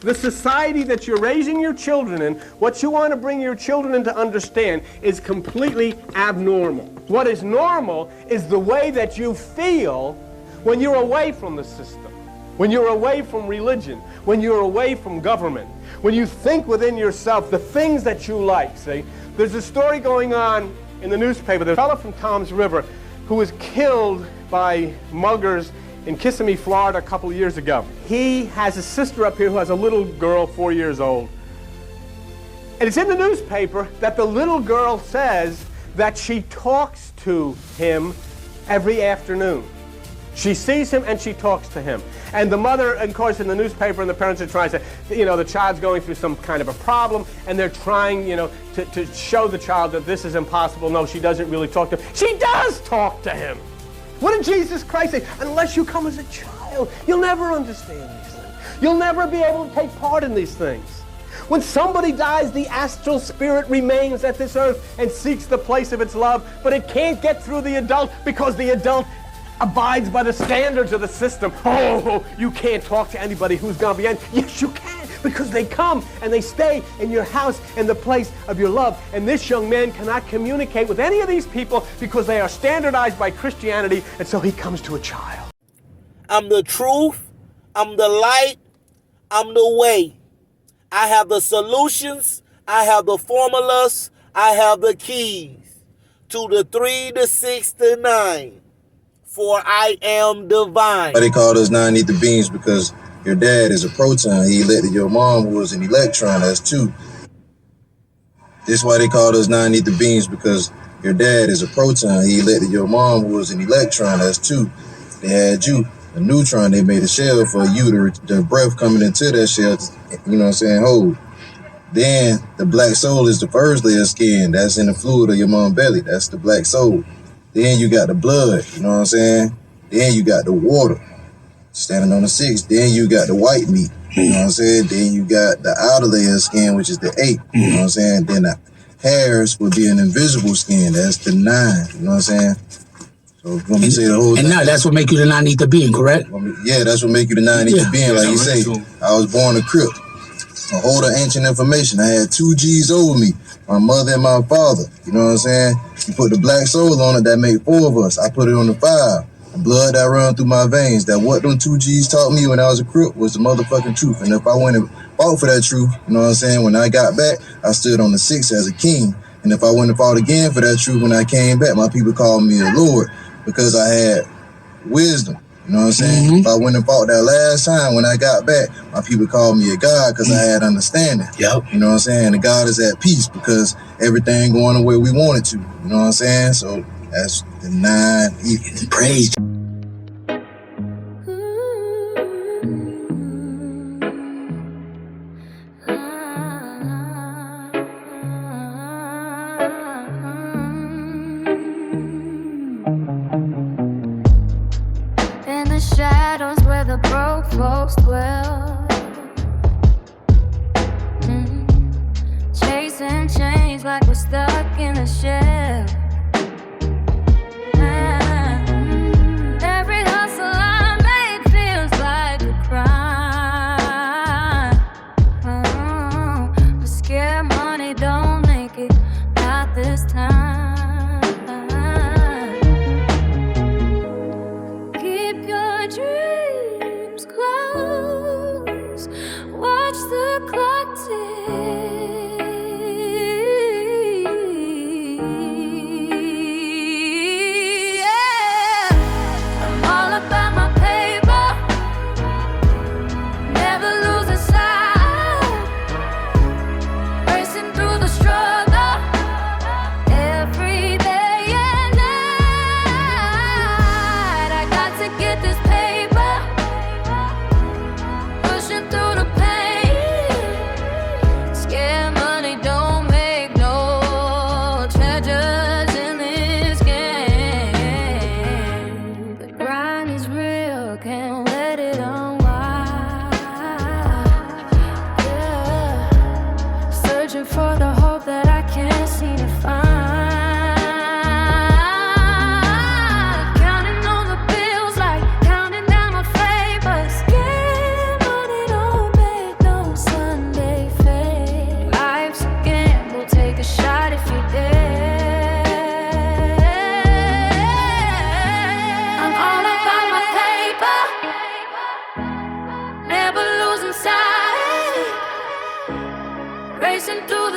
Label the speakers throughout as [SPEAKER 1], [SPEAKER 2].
[SPEAKER 1] The society that you're raising your children in, what you want to bring your children in to understand is completely abnormal. What is normal is the way that you feel when you're away from the system, when you're away from religion, when you're away from government, when you think within yourself the things that you like, see? There's a story going on in the newspaper. There's a fellow from Tom's River who was killed by muggers in Kissimmee, Florida, a couple of years ago. He has a sister up here who has a little girl, 4 years old. And it's in the newspaper that the little girl says that she talks to him every afternoon. She sees him and she talks to him. And the mother, of course, in the newspaper, and the parents are trying to say, you know, the child's going through some kind of a problem, and they're trying, you know, to show the child that this is impossible. No, she doesn't really talk to him. She does talk to him. What did Jesus Christ say? Unless you come as a child, you'll never understand these things. You'll never be able to take part in these things. When somebody dies, the astral spirit remains at this earth and seeks the place of its love, but it can't get through the adult because the adult abides by the standards of the system. Oh, you can't talk to anybody who's gone beyond. Yes, you can, because they come and they stay in your house in the place of your love. And this young man cannot communicate with any of these people because they are standardized by Christianity, and so he comes to a child.
[SPEAKER 2] I'm the truth, I'm the light, I'm the way. I have the solutions, I have the formulas, I have the keys to the 3, the 6, the 9. For I am divine.
[SPEAKER 3] They called us 9 ether beings because your dad is a proton. He elected your mom, who was an electron. That's 2. This is why they called us 9 ether beings, because your dad is a proton. He elected your mom, who was an electron. That's 2. They had you, a neutron. They made a shell for you, the breath coming into that shell, you know what I'm saying, hold. Then the black soul is the first layer of skin. That's in the fluid of your mom's belly. That's the black soul. Then you got the blood, you know what I'm saying? Then you got the water, standing on the 6. Then you got the white meat, you know what I'm saying? Then you got the outer layer of skin, which is the 8, you know what I'm saying? Then the hairs would be an invisible skin, that's the 9, you know what I'm saying? So when we say the whole
[SPEAKER 4] thing. And now that's what make you the 9 ether being, correct?
[SPEAKER 3] Yeah, that's what make you the 9 ether being, like you say. I was born a crypt, a holder of ancient information. I had 2 G's over me, my mother and my father, you know what I'm saying? You put the black soul on it, that made 4 of us. I put it on the 5. The blood that run through my veins. That what them 2 G's taught me when I was a crip was the motherfucking truth. And if I went and fought for that truth, you know what I'm saying? When I got back, I stood on the 6 as a king. And if I went and fought again for that truth when I came back, my people called me a Lord because I had wisdom. You know what I'm saying? If I went and fought that last time when I got back, my people called me a God because I had understanding.
[SPEAKER 4] Yep.
[SPEAKER 3] You know what I'm saying? The God is at peace because everything going the way we want it to. You know what I'm saying? So that's the 9 ether.
[SPEAKER 4] Praise.
[SPEAKER 5] Shadows where the broke folks dwell, chasing change like we're stuck in a shell. Every hustle I made feels like a crime. But scared money don't make it, not this time. Dreams close, watch the clock tick. Yeah, I'm all about my paper, never losing sight, racing through the struggle every day and night. I got to get this through the pain,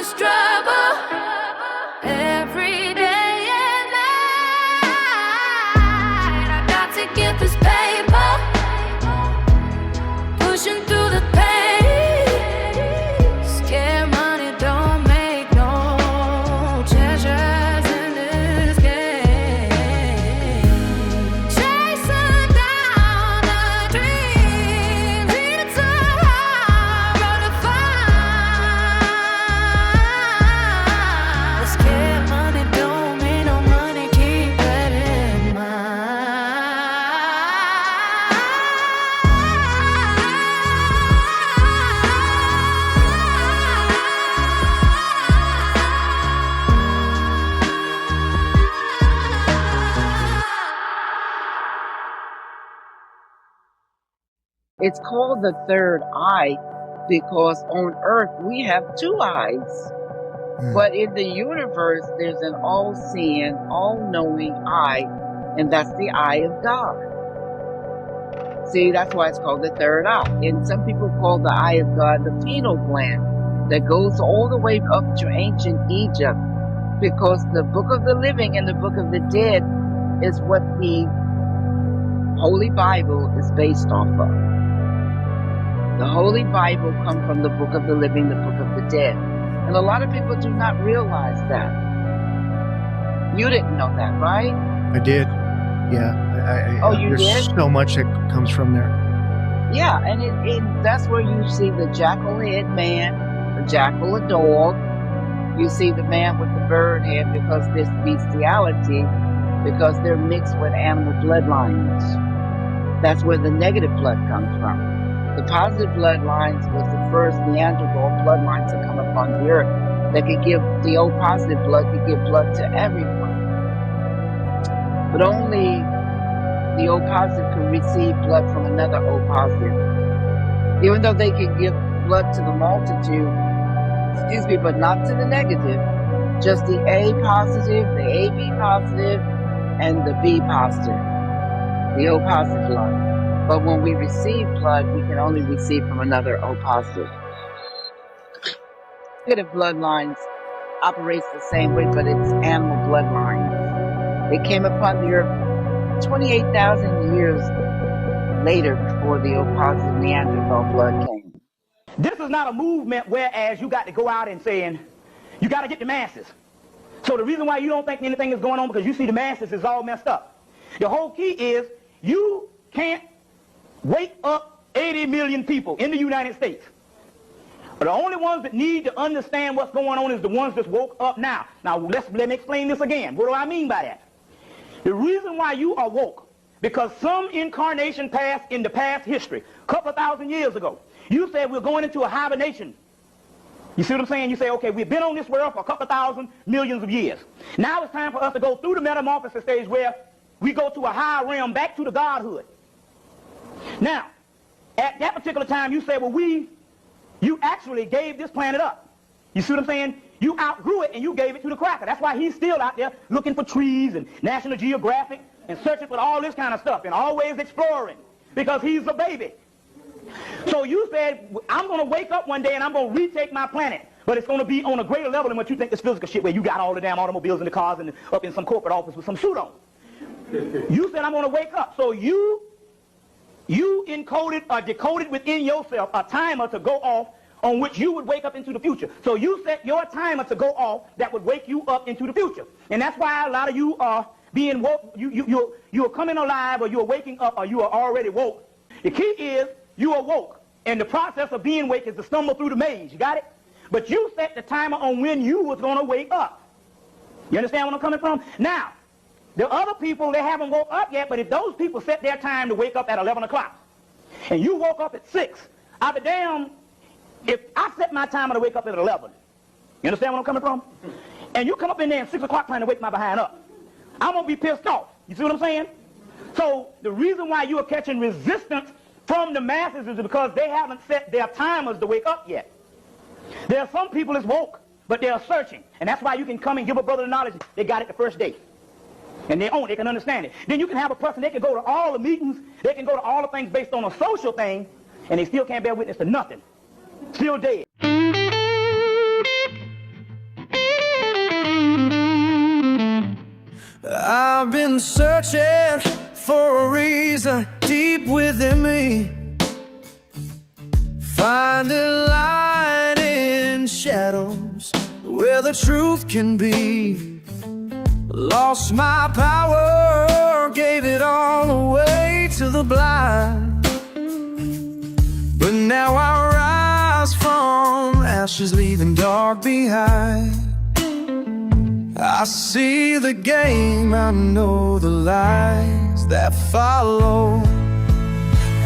[SPEAKER 5] the struggle every day and night. I got to get this paper, pushing through the pain. Scared money don't make no treasures in this game. Chasing down the dreams, it's a hard road to find. Scared money don't mean no money, keep that in
[SPEAKER 6] It's called the third eye because on earth we have two eyes. But in the universe, there's an all-seeing, all-knowing eye, and that's the eye of God. See, that's why it's called the third eye. And some people call the eye of God the pineal gland that goes all the way up to ancient Egypt, because the book of the living and the book of the dead is what the Holy Bible is based off of. The Holy Bible comes from the book of the living, the book of the dead. And a lot of people do not realize that. You didn't know that, right?
[SPEAKER 7] I did. Yeah.
[SPEAKER 6] You
[SPEAKER 7] there's
[SPEAKER 6] did?
[SPEAKER 7] so much that comes from there.
[SPEAKER 6] Yeah, and that's where you see the jackal head man, the jackal a dog. You see the man with the bird head because there's bestiality, because they're mixed with animal bloodlines. That's where the negative blood comes from. The positive bloodlines was the first Neanderthal bloodlines to come upon the earth that could give, the O positive blood could give blood to everyone. But only the O positive could receive blood from another O positive. Even though they could give blood to the multitude, but not to the negative, just the A positive, the AB positive, and the B positive, the O positive blood. But when we receive blood, we can only receive from another O positive. Negative bloodlines operates the same way, but it's animal bloodlines. They came upon the earth 28,000 years later before the O positive Neanderthal blood came.
[SPEAKER 8] This is not a movement whereas you got to go out and saying, you got to get the masses. So the reason why you don't think anything is going on because you see the masses is all messed up. The whole key is you can't wake up 80 million people in the United States. But the only ones that need to understand what's going on is the ones that woke up now. Now, let me explain this again. What do I mean by that? The reason why you are woke, because some incarnation passed in the past history, a couple of thousand years ago. You said we're going into a hibernation. You see what I'm saying? You say, okay, we've been on this world for a couple of thousand millions of years. Now it's time for us to go through the metamorphosis stage where we go to a higher realm, back to the godhood. Now, at that particular time, you say, well, you actually gave this planet up. You see what I'm saying? You outgrew it and you gave it to the cracker. That's why he's still out there looking for trees and National Geographic and searching for all this kind of stuff and always exploring because he's a baby. So you said, I'm going to wake up one day and I'm going to retake my planet. But it's going to be on a greater level than what you think this physical shit where you got all the damn automobiles and the cars and up in some corporate office with some suit on. You said, I'm going to wake up. So you encoded or decoded within yourself a timer to go off on which you would wake up into the future. So you set your timer to go off that would wake you up into the future. And that's why a lot of you are being woke. You are coming alive, or you are waking up, or you are already woke. The key is you are woke. And the process of being wake is to stumble through the maze. You got it? But you set the timer on when you was going to wake up. You understand where I'm coming from? Now, the other people, they haven't woke up yet, but if those people set their time to wake up at 11 o'clock, and you woke up at 6, I'll be damned if I set my timer to wake up at 11. You understand where I'm coming from? And you come up in there at 6 o'clock trying to wake my behind up. I'm going to be pissed off. You see what I'm saying? So the reason why you are catching resistance from the masses is because they haven't set their timers to wake up yet. There are some people that's woke, but they are searching. And that's why you can come and give a brother the knowledge. They got it the first day. And they own it, they can understand it. Then you can have a person, they can go to all the meetings, they can go to all the things based on a social thing, and they still can't bear witness to nothing. Still dead.
[SPEAKER 9] I've been searching for a reason deep within me, finding light in shadows where the truth can be. Lost my power, gave it all away to the blind, but now I rise from ashes, leaving dark behind. I see the game, I know the lies that follow.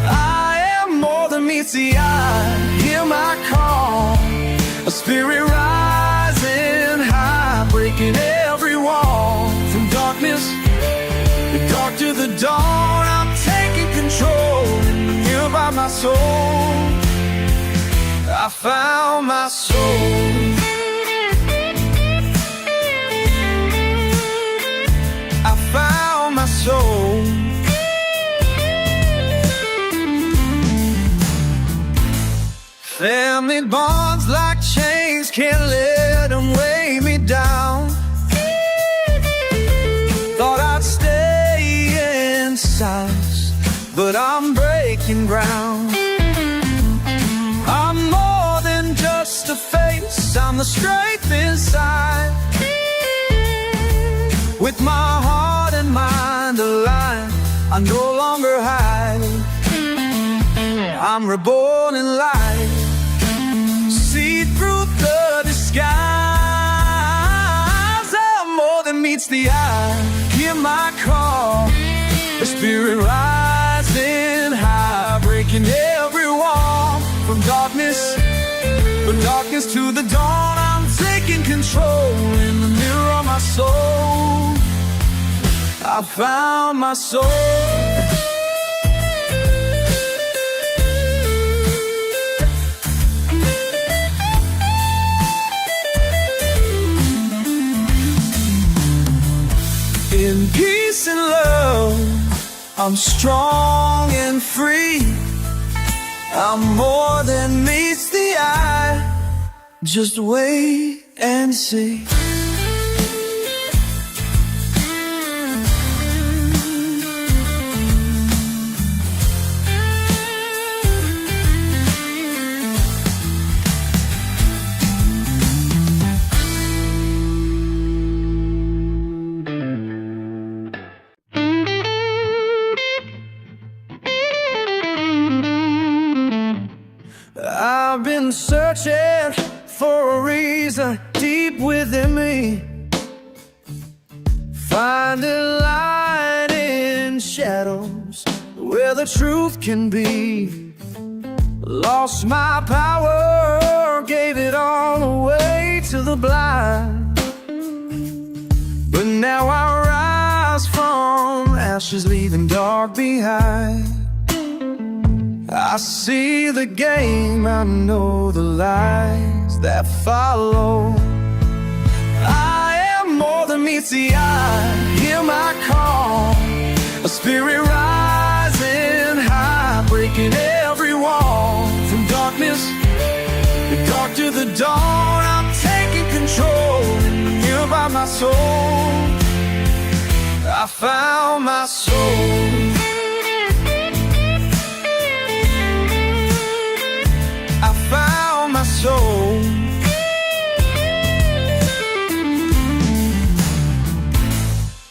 [SPEAKER 9] I am more than meets the eye. Hear my call, a spirit rising high, breaking every wall. From darkness, dark to the dawn, I'm taking control, healed by my soul. I found my soul. I found my soul. Family bonds like chains, can't let them weigh me down. Thought I'd stay in silence, but I'm breaking ground. I'm more than just a face, I'm the strength inside. With my heart and mind aligned, I no longer hide. I'm reborn in light, see through the disguise. I'm more than meets the eye. Hear my call, the spirit rising high, breaking every wall. From darkness to the dawn, I'm taking control in the mirror of my soul. I found my soul. In peace and love, I'm strong and free. I'm more than meets the eye. Just wait and see. I've been searching for a reason deep within me, finding light in shadows where the truth can be. Lost my power, gave it all away to the blind, but now I rise from ashes, leaving dark behind. I see the game, I know the lies that follow. I am more than meets the eye. Hear my call, a spirit rising high, breaking every wall. From darkness to the dawn, I'm taking control, healed by my soul. I found my soul. I found my soul.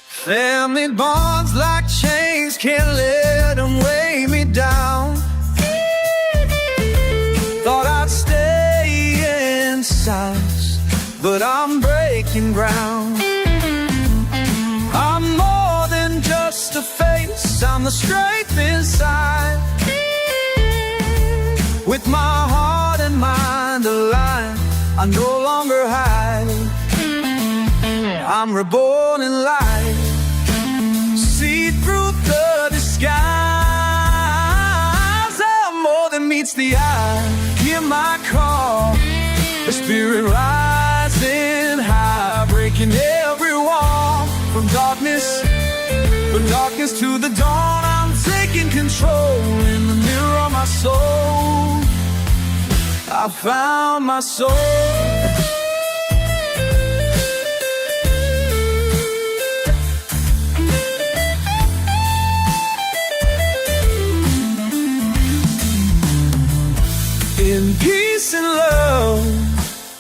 [SPEAKER 9] Family bonds like chains, can't let them weigh me down. Thought I'd stay in silence, but I'm breaking ground. I'm more than just a face, I'm the strength inside. With my heart and mind aligned, I no longer hide. I'm reborn in light, see through the disguise. I'm more than meets the eye. Hear my call, the spirit rising high, breaking every wall. From darkness to the dawn, I'm taking control in the mirror of my soul. I found my soul.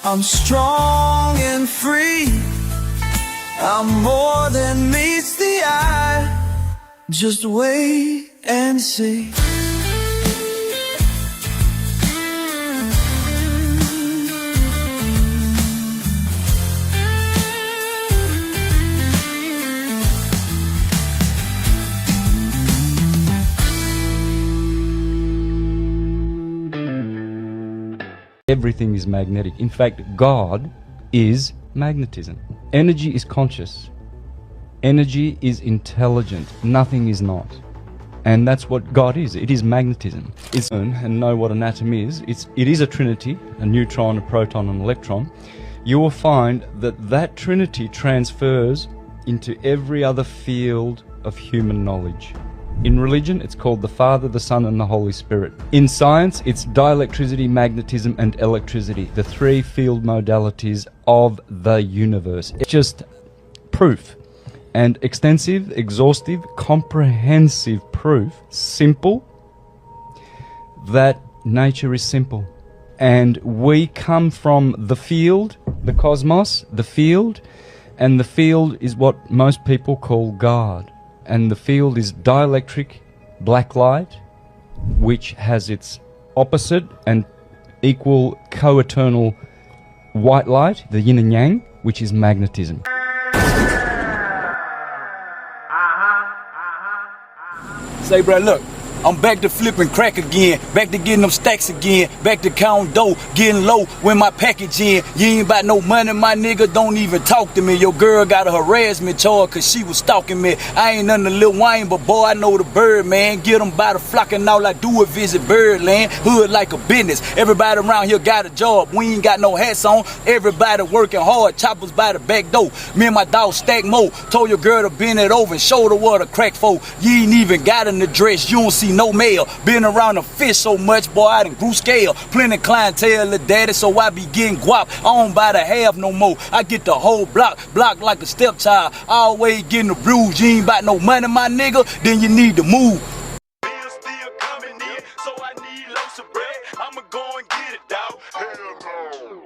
[SPEAKER 9] I'm strong and free. I'm more than meets the eye. Just wait and see.
[SPEAKER 10] Everything is magnetic. In fact, God is magnetism. Energy is conscious. Energy is intelligent. Nothing is not. And that's what God is. It is magnetism. It's and know what an atom is. It is a trinity, a neutron, a proton, and an electron. You will find that that trinity transfers into every other field of human knowledge. In religion, it's called the Father, the Son, and the Holy Spirit. In science, it's dielectricity, magnetism, and electricity, the three field modalities of the universe. It's just proof, and extensive, exhaustive, comprehensive proof, simple, that nature is simple. And we come from the field, the cosmos, the field, and the field is what most people call God. And the field is dielectric black light, which has its opposite and equal co-eternal white light, the yin and yang, which is magnetism.
[SPEAKER 11] Say, bro, look, I'm back to flipping crack again, back to getting them stacks again, back to counting dough, getting low when my package in. You ain't about no money, my nigga, don't even talk to me. Your girl got a harassment charge cause she was stalking me. I ain't nothing to Lil Wayne, but boy, I know the bird, man. Get them by the flock and all I do is visit Birdland, hood like a business. Everybody around here got a job, we ain't got no hats on. Everybody working hard, choppers by the back door. Me and my dog stack mo, told your girl to bend it over and show her what a crack for. You ain't even got an address, you don't see no mail. Been around the fish so much, boy, I done grew scale. Plenty clientele, the daddy, so I be getting guap. I don't buy the half no more. I get the whole block like a stepchild. Always getting the bruise. You ain't about no money, my nigga, then you need to move.
[SPEAKER 9] Bills still coming in, so I need loaves of bread. I'ma go and get it, dawg. Hell no.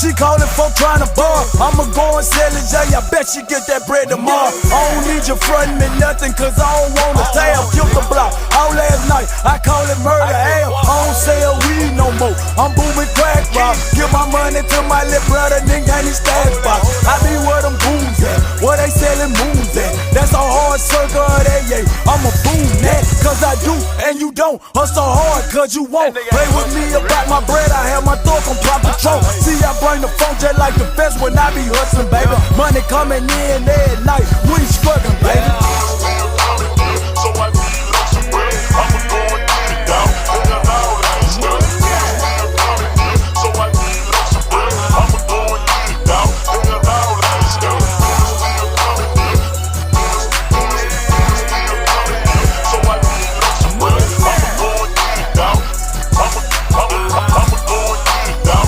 [SPEAKER 9] She callin' for trying to bar. I'ma go and sell it, Jay. I bet she get that bread tomorrow. I don't need you frontin' me nothing, cause I don't wanna tab. Kill the block. All last night, I call it murder hell. I don't sell weed no more. I'm booming crack rock. Give my money to my little brother, nigga ain't his stash box. I be where them booms at, where they sellin' moons at. That's a hard circle of that, yeah. I'ma boom that, cause I do, and you don't. Hustle hard, cause you won't. Play with me about my bread, I have my thoughts on Pop Patrol. See, I bring the phone just like the best when I be hustling, baby. Money coming in every night, we struggling, baby. So I need lots of bread, I'ma go and get it down. So I need lots of bread, I'ma go and get it down. So I need lots of bread, I'ma go and get it down. I'ma go and get it down.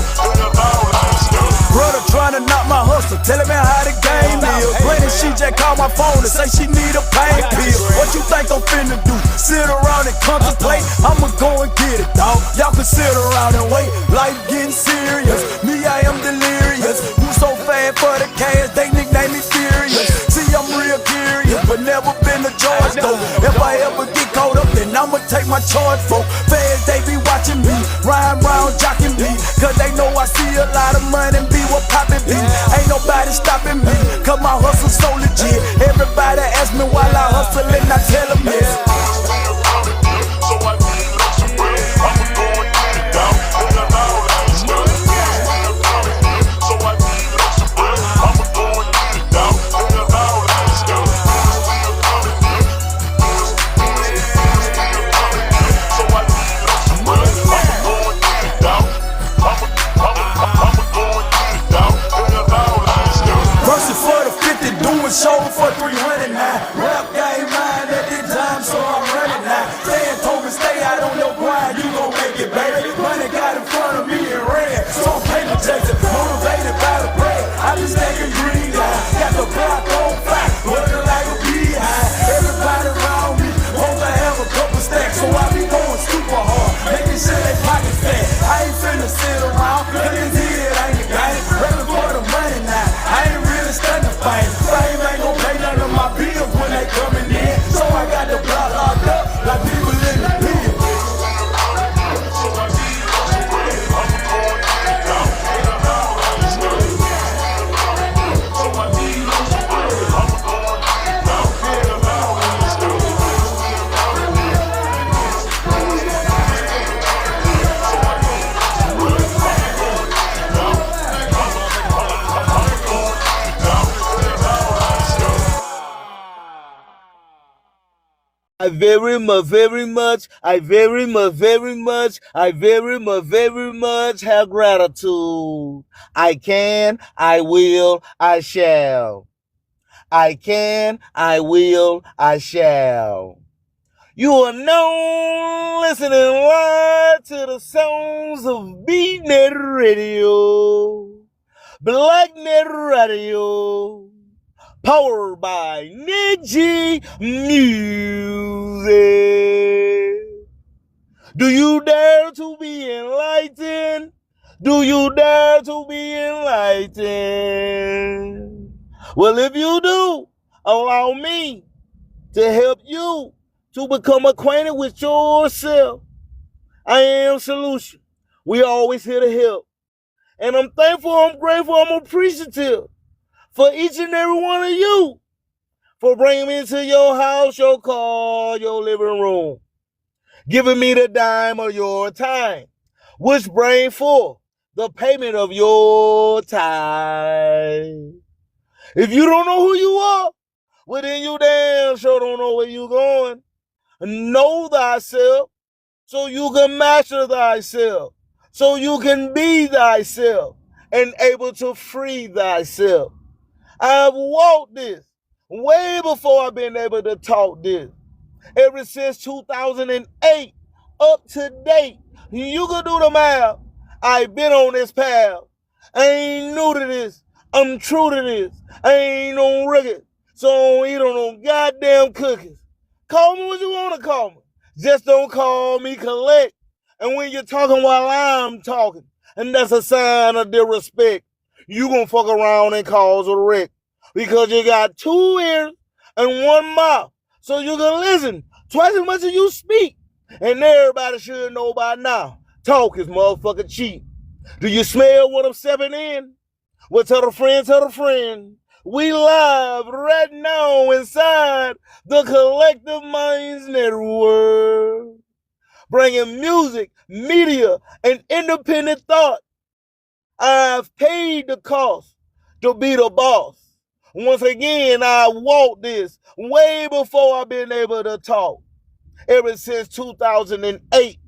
[SPEAKER 9] Brother tryna knock my hustle, telling me how the game is. Granny, she just called my phone and say she need a pain pill. What you think I'm finna do? Sit around and contemplate? I'ma go and get it, dawg. Y'all can sit around and wait. Life getting serious. Me, I am delirious. You so fast for the cash, they nickname me Furious. See, I'm real curious, but never been a George though. If I ever get caught up, then I'ma take my charge, folk. Feds, they be watching me, riding round, jocking me, cause they know I see a lot of money and be what poppin' be. Ain't nobody stopping me, cause my hustle so legit. Everybody ask me while I hustle and I tell them this. So I need lots of bread, I'ma go and get it down. So I need lots of bread, I'ma go and get it down.
[SPEAKER 11] now. Rap game mine at this time, so I'm running now. Stan told me stay out on your grind, you gon' make it, baby. Money got in front of me and ran, so I'm paper chasing, motivated by the bread. I be stacking green down, got the block on fire, working like a beehive. Everybody around me wants to have a couple stacks, so I be going super hard, making sure they pockets fat. I ain't finna sit around, cause this here ain't the game. Rapping for the money now, I ain't really studying fame. Fame ain't gon' pay none of my bills when they coming in, so I got the block locked up like people in the field. I very much have gratitude. I can, I will, I shall. I can, I will, I shall. You are now listening live to the sounds of B-NETT Radio, BlackNet Radio, powered by Niji Music. Do you dare to be enlightened? Do you dare to be enlightened? Well, if you do, allow me to help you to become acquainted with yourself. I am Solution. We always here to help. And I'm thankful, I'm grateful, I'm appreciative for each and every one of you for bringing me into your house, your car, your living room, giving me the dime of your time, which bring forth the payment of your time. If you don't know who you are, well then you damn sure don't know where you going. Know thyself so you can master thyself, so you can be thyself and able to free thyself. I've walked this way before I've been able to talk this. Ever since 2008 up to date, you can do the math. I've been on this path. I ain't new to this. I'm true to this. I ain't no rigged, so I don't eat on no goddamn cookies. Call me what you want to call me. Just don't call me collect. And when you're talking while I'm talking, and that's a sign of disrespect, you gonna fuck around and cause a wreck. Because you got 2 ears and 1 mouth, so you can listen twice as much as you speak. And everybody should know by now, talk is motherfucking cheap. Do you smell what I'm stepping in? Well, tell a friend. We live right now inside the Collective Minds Network, bringing music, media, and independent thought. I've paid the cost to be the boss. Once again, I walked this way before I've been able to talk. Ever since 2008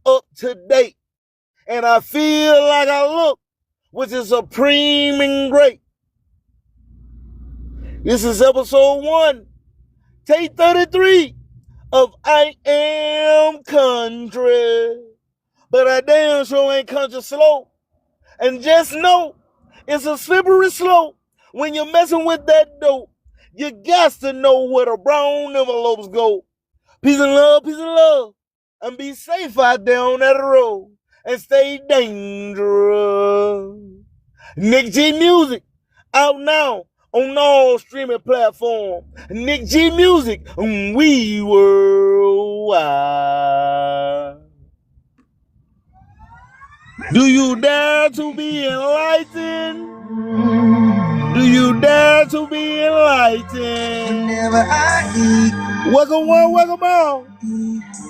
[SPEAKER 11] up to date. And I feel like I look, which is supreme and great. This is episode 1, take 33 of I Am Country. But I damn sure ain't country slow. And just know, it's a slippery slope when you're messing with that dope. You got to know where the brown envelopes go. Peace and love, and be safe out there on that road, and stay dangerous. Nick G Music, out now on all streaming platforms. Nick G Music, we worldwide. Do you dare to be enlightened? Do you dare to be enlightened? Whenever I eat. Welcome one, welcome all.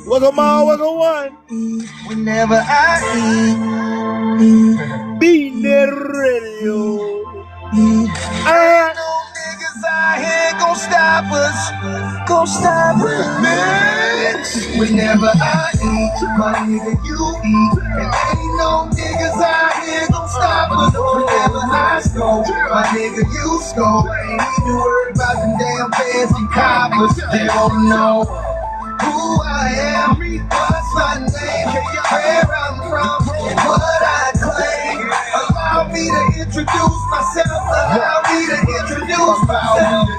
[SPEAKER 11] Welcome all, welcome one. Whenever I eat. B-NETT Radio. Ain't no niggas out here gon' stop us. Whenever I eat, my nigga you eat. And ain't no niggas out here gon' stop
[SPEAKER 3] Whenever I score, my nigga, you score. Ain't even worried about them damn fancy coppers. They don't know who I am, what's my name, where I'm from, and what I claim. Allow me to introduce myself. Allow me to introduce myself.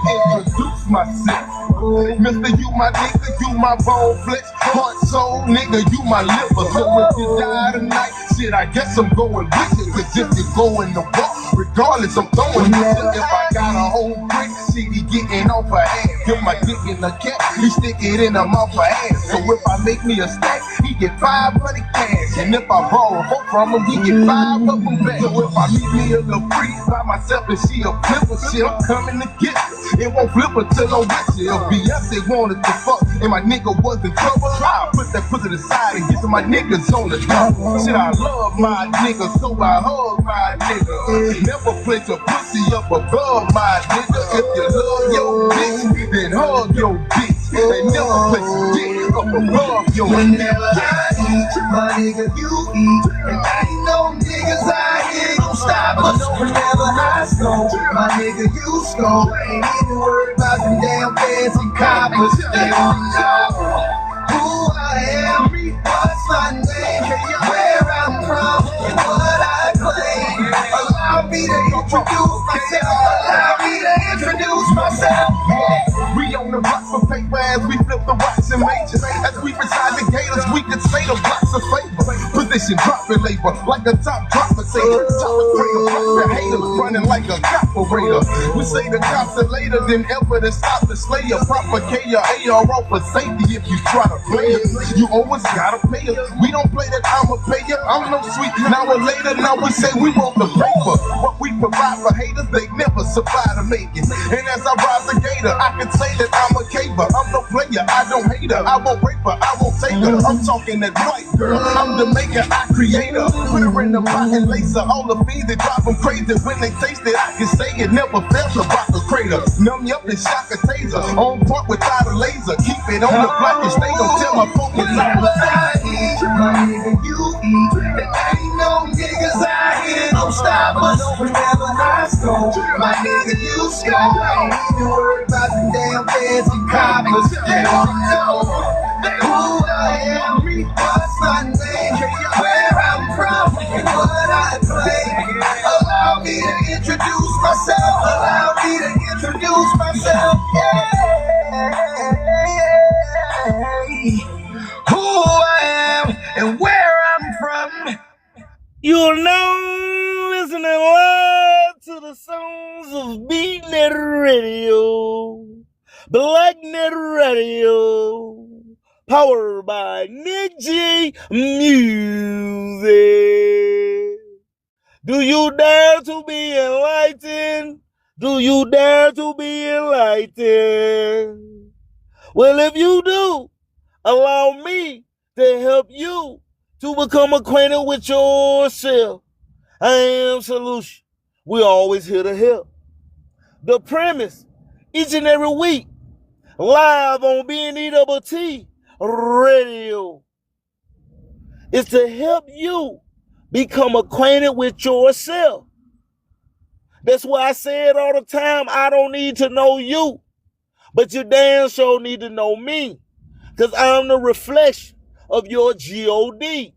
[SPEAKER 3] Mister, you my nigga, you my bone flesh, heart, soul, nigga, you my liver. So if you die tonight, shit, I guess I'm going with it. Cause if you go in the walk, regardless, I'm throwing it. If I got a whole brick, shit, he getting off her ass. If my dick in the cat, he stick it in the mouth her ass. So if I make me a stack, he get 500 cash. And if I borrow hope from him, he get 5 of them back. So if I meet me a little free by myself and she a flipper, shit, I'm coming to get her. It won't flip her till I'm with you. If Beyonce wanted to fuck and my nigga was in trouble, I'll put that pussy to the side and get to my niggas on the double. Shit, I love my nigga, so I hug my nigga. Never place a pussy up above my nigga. If you love your bitch, then hug your bitch. They never place a dick up above your nigga. Whenever I eat, my nigga, you eat. And ain't no niggas out here gon' stop us. Whenever I score, my nigga, you score. Ain't even worried about them damn fancy coppers. They don't know who I am, what's my name, where I'm from, and what I claim. Allow me to introduce myself. Allow me to introduce myself. We on the block for paper as we flip the rocks and majors. As we reside the gators, we can say the blocks of favor. Position dropping labor like a top dropper. Say the top is greater. The haters running like a operator. We say the cops are later than ever to stop the slayer. Propagate your ARO for safety if you try to play it. You always gotta pay it. We don't play that I'ma pay you. I'm no sweet. Now or later, now we say we want the paper. What we provide for haters, they never survive to make it. And as I rise the gator, I can say that I'm a caver. I'm no player, I don't hate her. I won't rape her, I won't take her. I'm talking that white girl. I'm the maker, I create her. Put her in the pot and lace her. All the fiends that drive them crazy. When they taste it, I can say it never fails to rock a crater. Numb you up and shock a taser. On point without a laser. Keep it on the block and stay on till my focus live. I eat, my nigga, you eat. There ain't no niggas out here gon' stop us. Whenever I score, my nigga, you score. Ain't even worried about them damn fancy coppers. They don't know who I am, what's my name, where I'm from, and what I claim. Allow me to introduce myself. Allow me to introduce myself. Who I am and where I'm from.
[SPEAKER 2] You're now listening live to the sounds of B-NETT Radio, BlackNet Radio, powered by Nick G Music. Do you dare to be enlightened? Do you dare to be enlightened? Well, if you do, allow me to help you to become acquainted with yourself. I am Solution. We're always here to help. The premise, each and every week, live on B-NETT Radio, is to help you become acquainted with yourself. That's why I say it all the time. I don't need to know you, but you damn sure need to know me, because I'm the reflection of your G-O-D,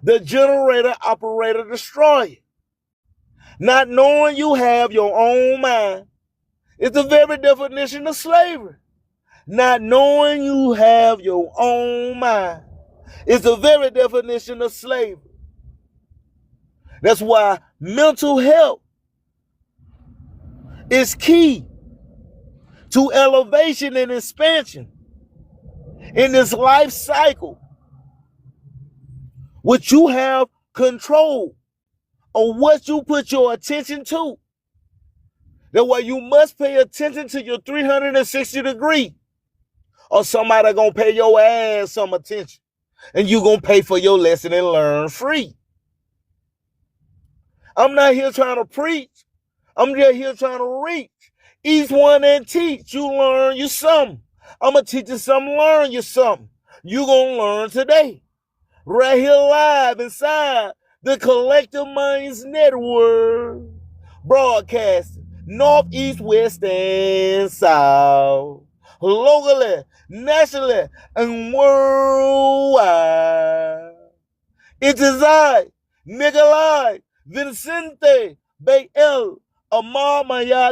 [SPEAKER 2] the generator, operator, destroyer. Not knowing you have your own mind is the very definition of slavery. Not knowing you have your own mind is the very definition of slavery. That's why mental health is key to elevation and expansion in this life cycle, which you have control of what you put your attention to. That's why you must pay attention to your 360 degree, or somebody gonna pay your ass some attention, and you gonna pay for your lesson and learn free. I'm not here trying to preach. I'm just here trying to reach each one and teach. You learn you something. I'm gonna teach you something, learn you something. You gonna learn today, right here live inside The Collective Minds Network, broadcasting north, east, west, and south, locally, nationally, and worldwide. It is I, Nikolai Vincente Bayel Amar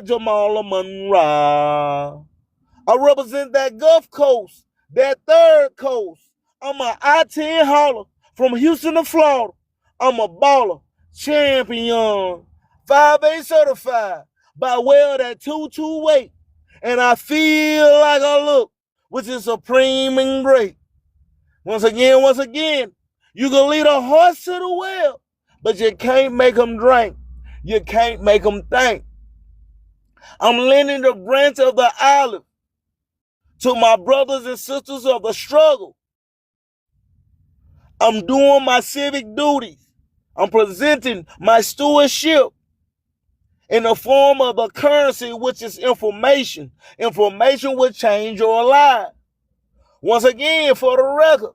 [SPEAKER 2] Jamal Monroe. I represent that Gulf Coast, that third coast. I'm an I-10 hauler from Houston to Florida. I'm a baller, champion, 5A certified by way of that 2-2 weight. And I feel like I look, which is supreme and great. Once again, you can lead a horse to the well, but you can't make them drink. You can't make them think. I'm lending the branch of the olive to my brothers and sisters of the struggle. I'm doing my civic duties. I'm presenting my stewardship in the form of a currency, which is information. Information will change your life. Once again, for the record,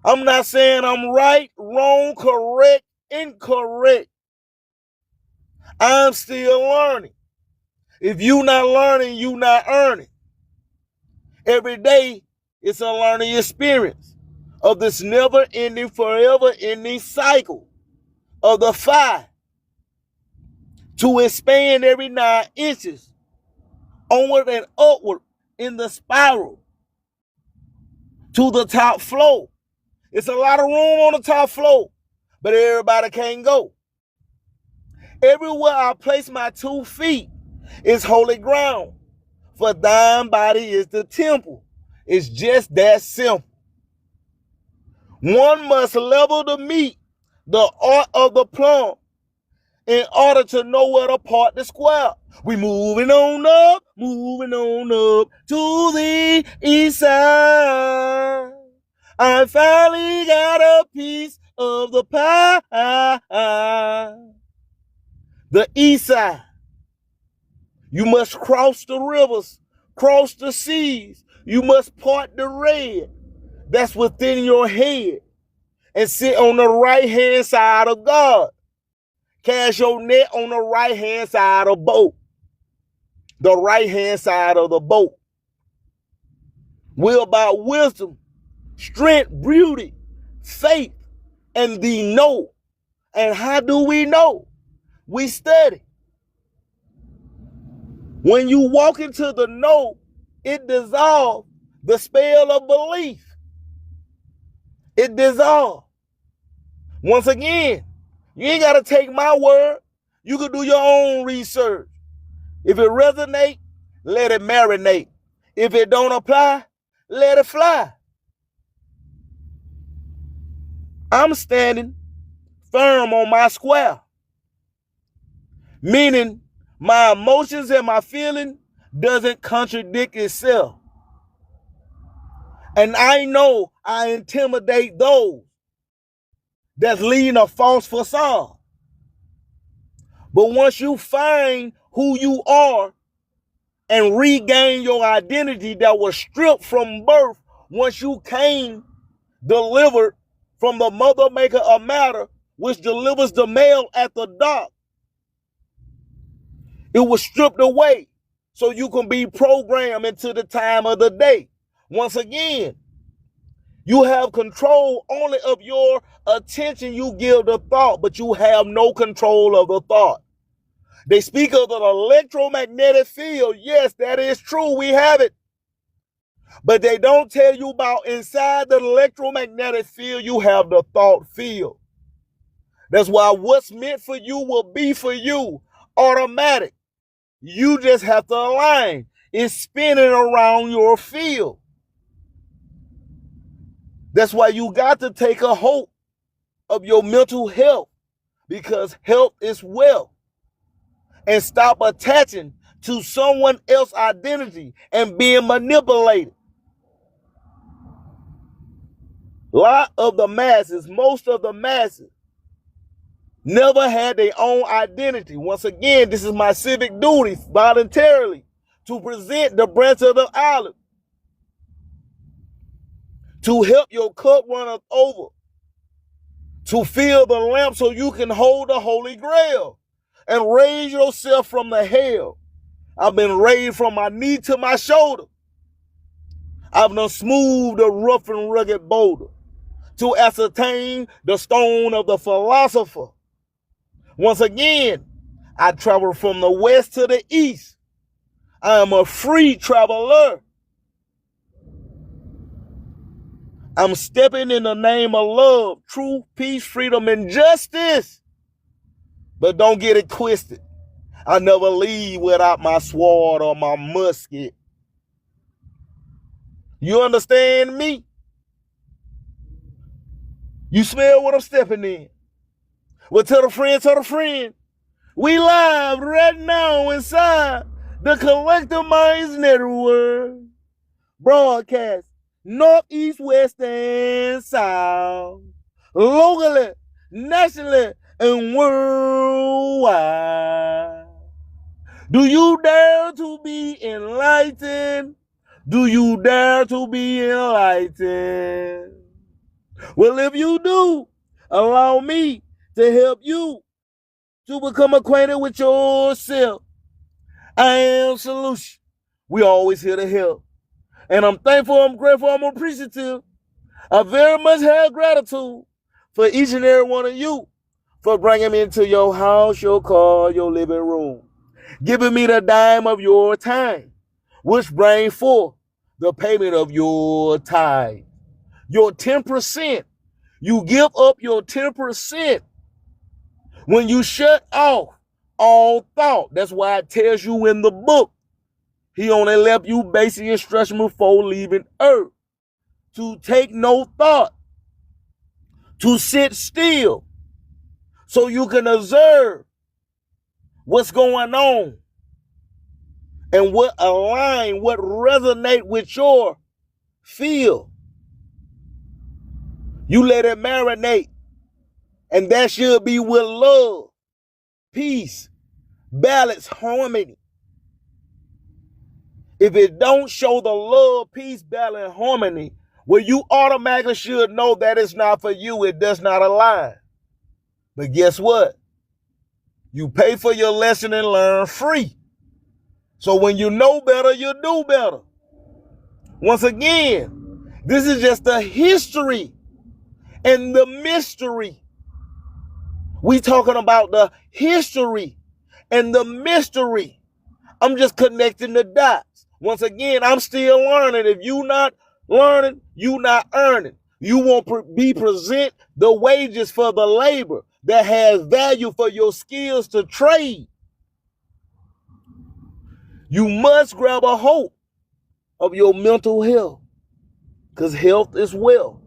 [SPEAKER 2] I'm not saying I'm right, wrong, correct, incorrect. I'm still learning. If you not learning, you not earning. Every day, it's a learning experience of this never-ending, forever-ending cycle of the fire to expand every 9 inches onward and upward in the spiral to the top floor. It's a lot of room on the top floor, but everybody can't go. Everywhere I place my 2 feet is holy ground, for thine body is the temple. It's just that simple. One must level the meat, the art of the plum, in order to know where to part the square. We moving on up to the east side. I finally got a piece of the pie. The east side. You must cross the rivers, cross the seas. You must part the red that's within your head and sit on the right-hand side of God. Cast your net on the right-hand side of the boat. The right-hand side of the boat. We're about wisdom, strength, beauty, faith, and the know. And how do we know? We study. When you walk into the know, it dissolves the spell of belief. It dissolves. Once again, you ain't got to take my word. You can do your own research. If it resonates, let it marinate. If it don't apply, let it fly. I'm standing firm on my square, meaning my emotions and my feeling doesn't contradict itself. And I know I intimidate those that's leading a false facade. But once you find who you are and regain your identity that was stripped from birth, once you came delivered from the mother maker of matter, which delivers the male at the dark, it was stripped away so you can be programmed into the time of the day. Once again, you have control only of your attention you give the thought, but you have no control of the thought. They speak of an electromagnetic field. Yes, that is true. We have it. But they don't tell you about inside the electromagnetic field, you have the thought field. That's why what's meant for you will be for you. Automatic. You just have to align. It's spinning around your field. That's why you got to take a hold of your mental health, because health is wealth. And stop attaching to someone else's identity and being manipulated. Lot of the masses, most of the masses, never had their own identity. Once again, this is my civic duty voluntarily to present the branch of the olive to help your cup run over, to fill the lamp so you can hold the Holy Grail and raise yourself from the hell. I've been raised from my knee to my shoulder. I've done smoothed the rough and rugged boulder to ascertain the stone of the philosopher. Once again, I travel from the west to the east. I am a free traveler. I'm stepping in the name of love, truth, peace, freedom, and justice. But don't get it twisted. I never leave without my sword or my musket. You understand me? You smell what I'm stepping in. Well, tell a friend. We live right now inside the Collective Minds Network. Broadcast north, east, west, and south. Locally, nationally, and worldwide. Do you dare to be enlightened? Do you dare to be enlightened? Well, if you do, allow me to help you to become acquainted with yourself. I am Solution. We always here to help. And I'm thankful, I'm grateful, I'm appreciative. I very much have gratitude for each and every one of you for bringing me into your house, your car, your living room. Giving me the dime of your time, which brings forth the payment of your tithe. Your 10%. You give up your 10% when you shut off all thought. That's why it tells you in the book, he only left you basic instruction before leaving earth. To take no thought. To sit still. So you can observe what's going on. And what align, what resonate with your feel. You let it marinate. And that should be with love, peace, balance, harmony. If it don't show the love, peace, balance, harmony, well, you automatically should know that it's not for you. It does not align. But guess what? You pay for your lesson and learn free. So when you know better, you do better. Once again, this is just the history and the mystery. We talking about the history and the mystery. I'm just connecting the dots. Once again, I'm still learning. If you not learning, you not earning. You won't be present the wages for the labor that has value for your skills to trade. You must grab a hold of your mental health, because health is wealth.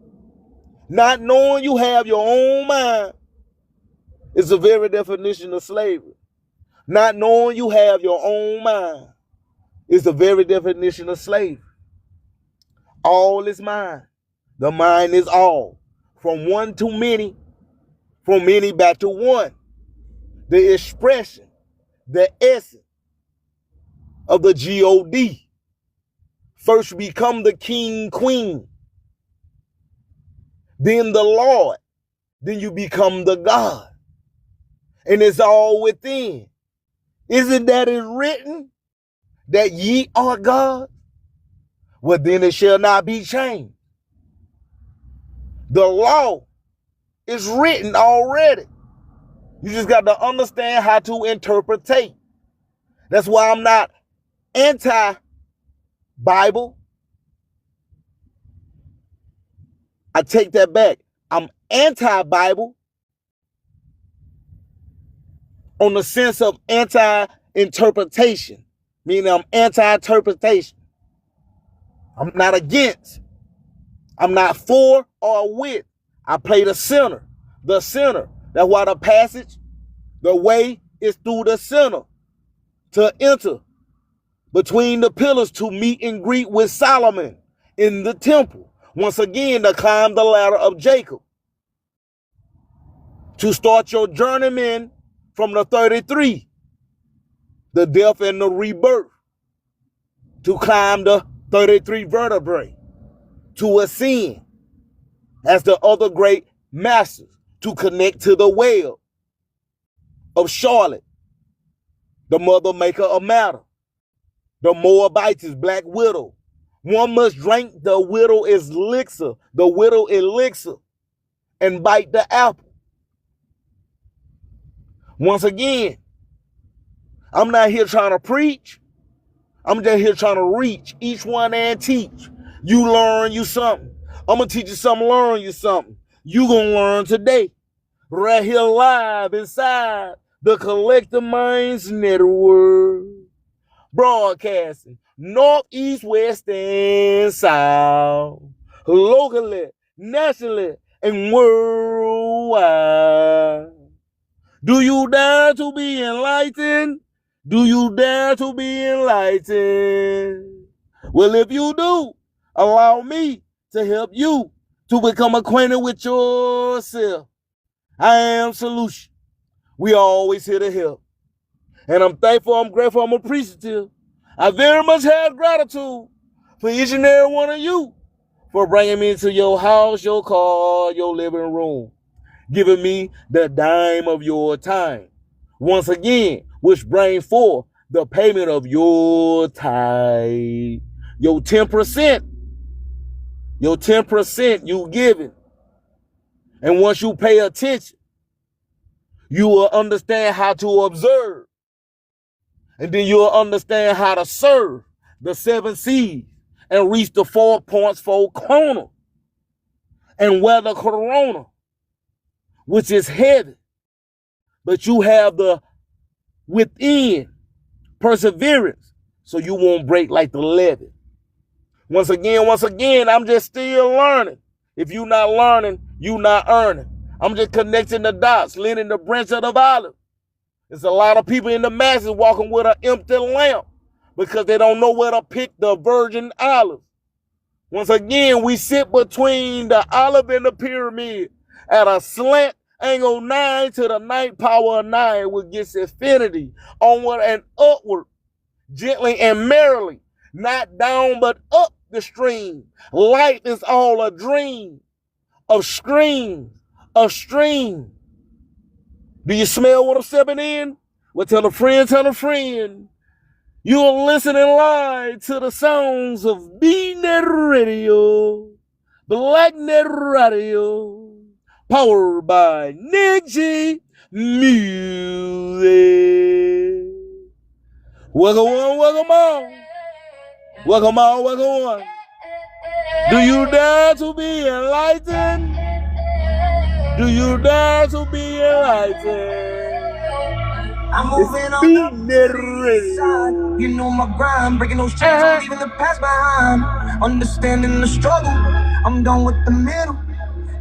[SPEAKER 2] Not knowing you have your own mind is the very definition of slavery. Not knowing you have your own mind is the very definition of slavery. All is mind. The mind is all. From one to many, from many back to one. The expression, the essence of the G-O-D. First become the king, queen. Then the Lord. Then you become the God. And it's all within. Isn't that it written that ye are God? Well, then it shall not be changed. The law is written already. You just got to understand how to interpretate. That's why I'm not anti-Bible. I take that back. I'm anti-Bible on the sense of anti-interpretation, meaning I'm anti-interpretation. I'm not against. I'm not for or with. I play the center. The center. That's why the passage, the way is through the center to enter between the pillars to meet and greet with Solomon in the temple. Once again, to climb the ladder of Jacob. To start your journeyman from the 33, the death and the rebirth. To climb the 33 vertebrae. To ascend as the other great masters to connect to the well of Charlotte, the mother maker of matter. The Moabites is black widow. One must drink the widow elixir, and bite the apple. Once again, I'm not here trying to preach. I'm just here trying to reach each one and teach. You learn you something. I'm going to teach you something, learn you something. You going to learn today. Right here live inside the Collective Minds Network. Broadcasting north, east, west, and south. Locally, nationally, and worldwide. Do you dare to be enlightened? Do you dare to be enlightened? Well, if you do, allow me to help you to become acquainted with yourself. I am Solution. We are always here to help. And I'm thankful, I'm grateful, I'm appreciative. I very much have gratitude for each and every one of you for bringing me into your house, your car, your living room, giving me the dime of your time. Once again, which brings forth the payment of your tithe, your 10%. Your 10% you giving. And once you pay attention, you will understand how to observe. And then you'll understand how to serve the 7 C's and reach the 4 points for corner and weather corona, which is heavy. But you have the within perseverance so you won't break like the levee. Once again, I'm just still learning. If you're not learning, you're not earning. I'm just connecting the dots, leaning the branch of the olive. There's a lot of people in the masses walking with an empty lamp because they don't know where to pick the virgin olive. Once again, we sit between the olive and the pyramid at a slant angle 9 to the 9th power of 9, which gets infinity onward and upward, gently and merrily, not down but up the stream. Life is all a dream of streams, of stream. Do you smell what I'm stepping in? Well, tell a friend, tell a friend. You're listening live to the sounds of B-NETT Radio, BlackNet Radio, powered by Nick G Music. Welcome on, welcome on. Welcome on, welcome on. Do you dare to be enlightened? Do you dare to be enlightened?
[SPEAKER 9] I'm moving on up to the east side. You know my grind, breaking those chains, I'm leaving the past behind. Understanding the struggle, I'm done with the middle.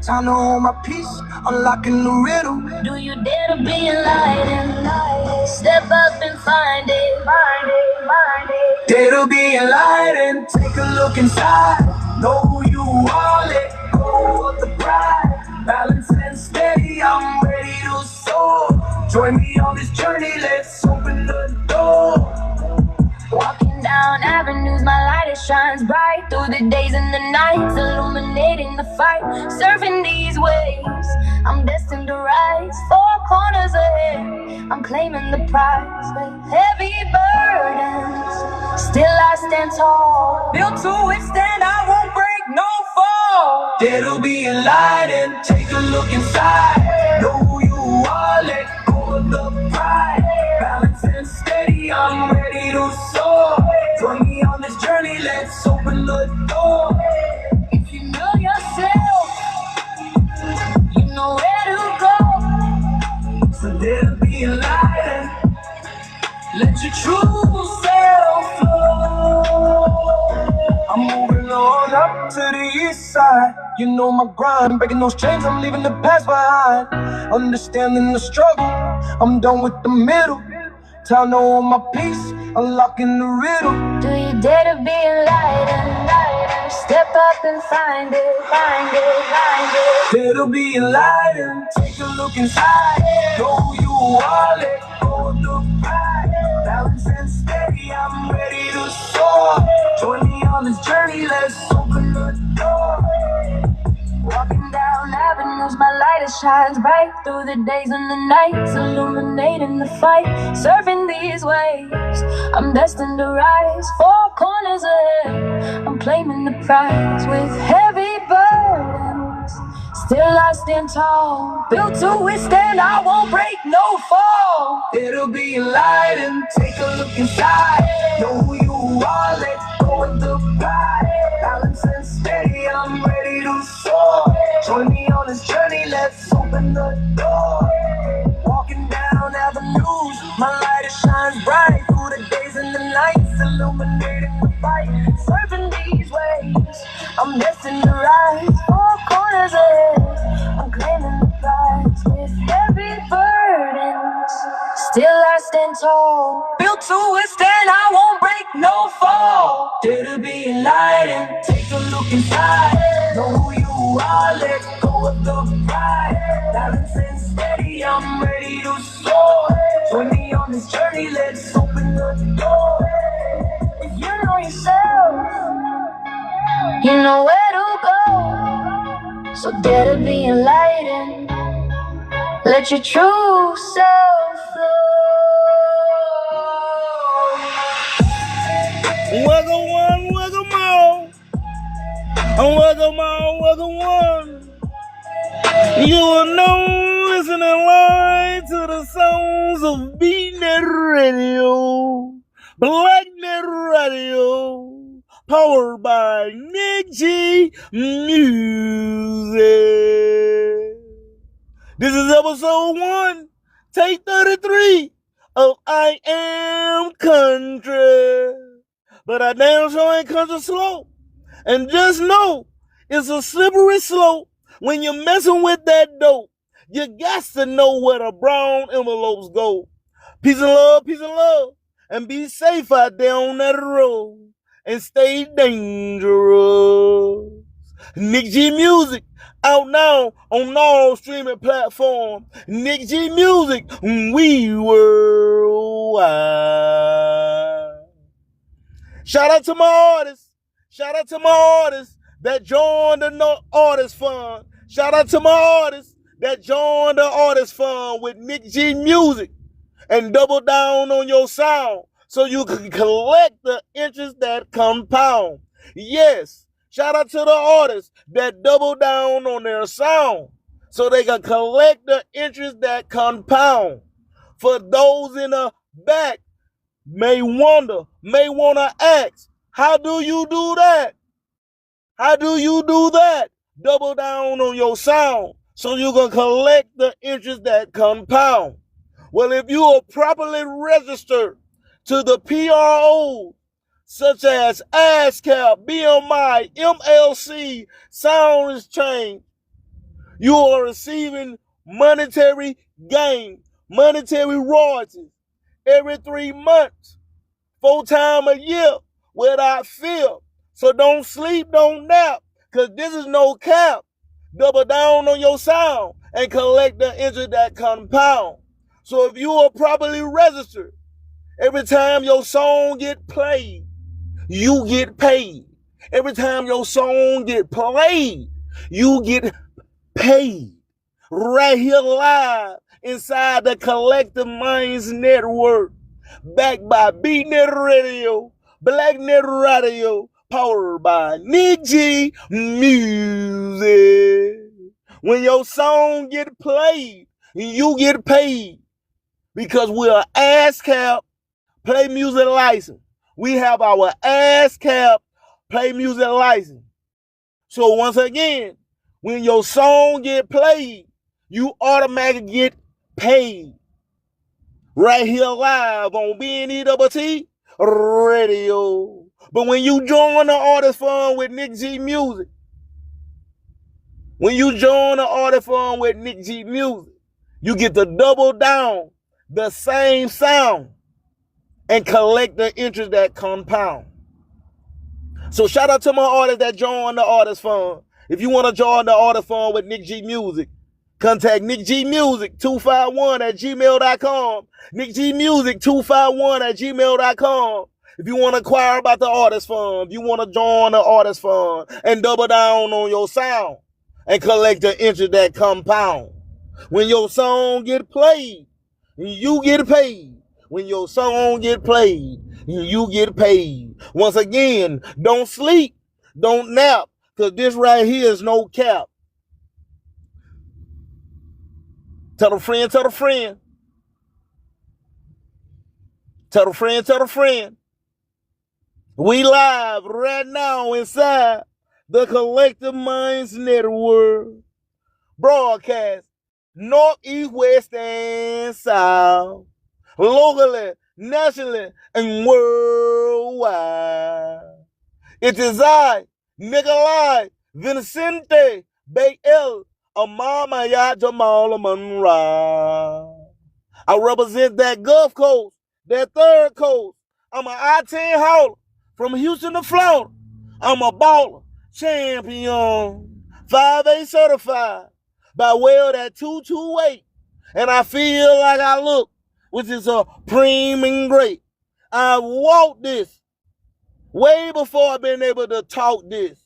[SPEAKER 9] Time to hold my peace, unlocking the riddle.
[SPEAKER 5] Do you dare to be enlightened? Step up and find it, find it, find it.
[SPEAKER 9] Dare to be enlightened, take a look inside. Know who you are, let go of the pride. Balance and steady, I'm ready to soar. Join me on this journey, let's open the door.
[SPEAKER 5] Walking down avenues, my light it shines bright through the days and the nights, illuminating the fight. Surfing these waves, I'm destined to rise. 4 corners ahead, I'm claiming the prize. With heavy burdens, still I stand tall.
[SPEAKER 9] Built to withstand, I won't break, no fall. Dare to be enlightened, take a look inside. Know who you are, let go of the pride. Balance and steady, I'm ready to soar. Join me on this journey, let's open the door.
[SPEAKER 5] If you know yourself, you know where to go.
[SPEAKER 9] So dare to be enlightened, let your true self flow. I'm moving on up to the east side. You know my grind, breaking those chains, I'm leaving the past behind. Understanding the struggle, I'm done with the middle. Time to hold my peace, unlocking the riddle.
[SPEAKER 5] Do you dare to be enlightened? Step up and find it, find it, find it.
[SPEAKER 9] Dare to be enlightened, take a look inside. Know who you are, let go of the pride. Balance and steady, I'm ready to soar. Join me on this journey, let's open the door.
[SPEAKER 5] Walking down avenues, my light light, it shines bright through the days and the nights, illuminating the fight. Surfing these waves, I'm destined to rise. 4 corners ahead, I'm claiming the prize. With heavy burdens, still I stand tall. Built to withstand, I won't break, no fall. It'll be enlightening, take a look inside. Know who you are, let go of the pride. Balance and steady, I'm ready to soar. Join me on this journey, let's open the door. Walking down avenues, my light it shines bright through the days and the nights, illuminating the fight. Surfing these waves, I'm destined to rise. 4 corners ahead, I'm claiming the prize. With heavy burdens, still I stand tall. Built to withstand, I won't break, no fall. Dare to be enlightened, take a look inside. Know who you are, let go of the pride. Balance and steady, I'm ready to soar. Join me on this journey, let's open the door. If you know yourself, you know where to go. So dare to be enlightened, let your true self flow.
[SPEAKER 2] Welcome one, welcome all. Welcome on, welcome one. You are now listening live to the sounds of B-NETT Radio, BlackNet Radio, powered by Nick G Music. This is episode 1, take 33 of I Am Country. But I damn sure ain't country slow. And just know, it's a slippery slope when you're messing with that dope. You got to know where the brown envelopes go. Peace and love, and be safe out there on that road. And stay dangerous. Nick G Music, out now on all streaming platforms. Nick G Music, we worldwide. Shout out to my artists. Shout out to my artists that joined the Artist Fund. Shout out to my artists that joined the Artist Fund with Nick G Music and double down on your sound so you can collect the interest that compound. Yes, shout out to the artists that double down on their sound so they can collect the interest that compound. For those in the back may want to ask, how do you do that? How do you do that? Double down on your sound so you can collect the interest that compound. Well, if you are properly registered to the PROs such as ASCAP, BMI, MLC, Sound Exchange, you are receiving monetary gain, monetary royalties every 3 months, 4 times a year without fear. So don't sleep, don't nap, because this is no cap. Double down on your sound and collect the interest that compound. So if you are properly registered, every time your song get played, you get paid. Every time your song get played, you get paid. Right here live inside the Collective Minds Network, backed by B-NETT Radio, BlackNet Radio, powered by Nick G Music. When your song get played, you get paid because we're ASCAP Play Music License. We have our ASCAP Play Music License. So once again, when your song get played, you automatically get paid. Right here live on B-NETT Radio. But when you join the Artist Fund with Nick G Music, you get to double down the same sound and collect the interest that compound. So shout out to my artists that joined the Artist Fund. If you want to join the Artist Fund with Nick G Music, contact Nick G Music 251@gmail.com. Nick G Music 251@gmail.com. If you want to inquire about the Artist Fund, if you want to join the Artist Fund and double down on your sound, and collect the interest that compound. When your song get played, you get paid. When your song get played, you get paid. Once again, don't sleep, don't nap, because this right here is no cap. Tell a friend, tell a friend. Tell a friend, tell a friend. We live right now inside the Collective Minds Network. Broadcast north, east, west, and south. Locally, nationally, and worldwide. It is I, Nikolai Vincente Bay-El Amamaya Jamal Monroe. I represent that Gulf Coast, that third coast. I'm an I-10 hauler from Houston to Florida. I'm a baller, champion, 5A certified by way of that 228. And I feel like I look, which is supreme and great. I walked this way before I've been able to talk this.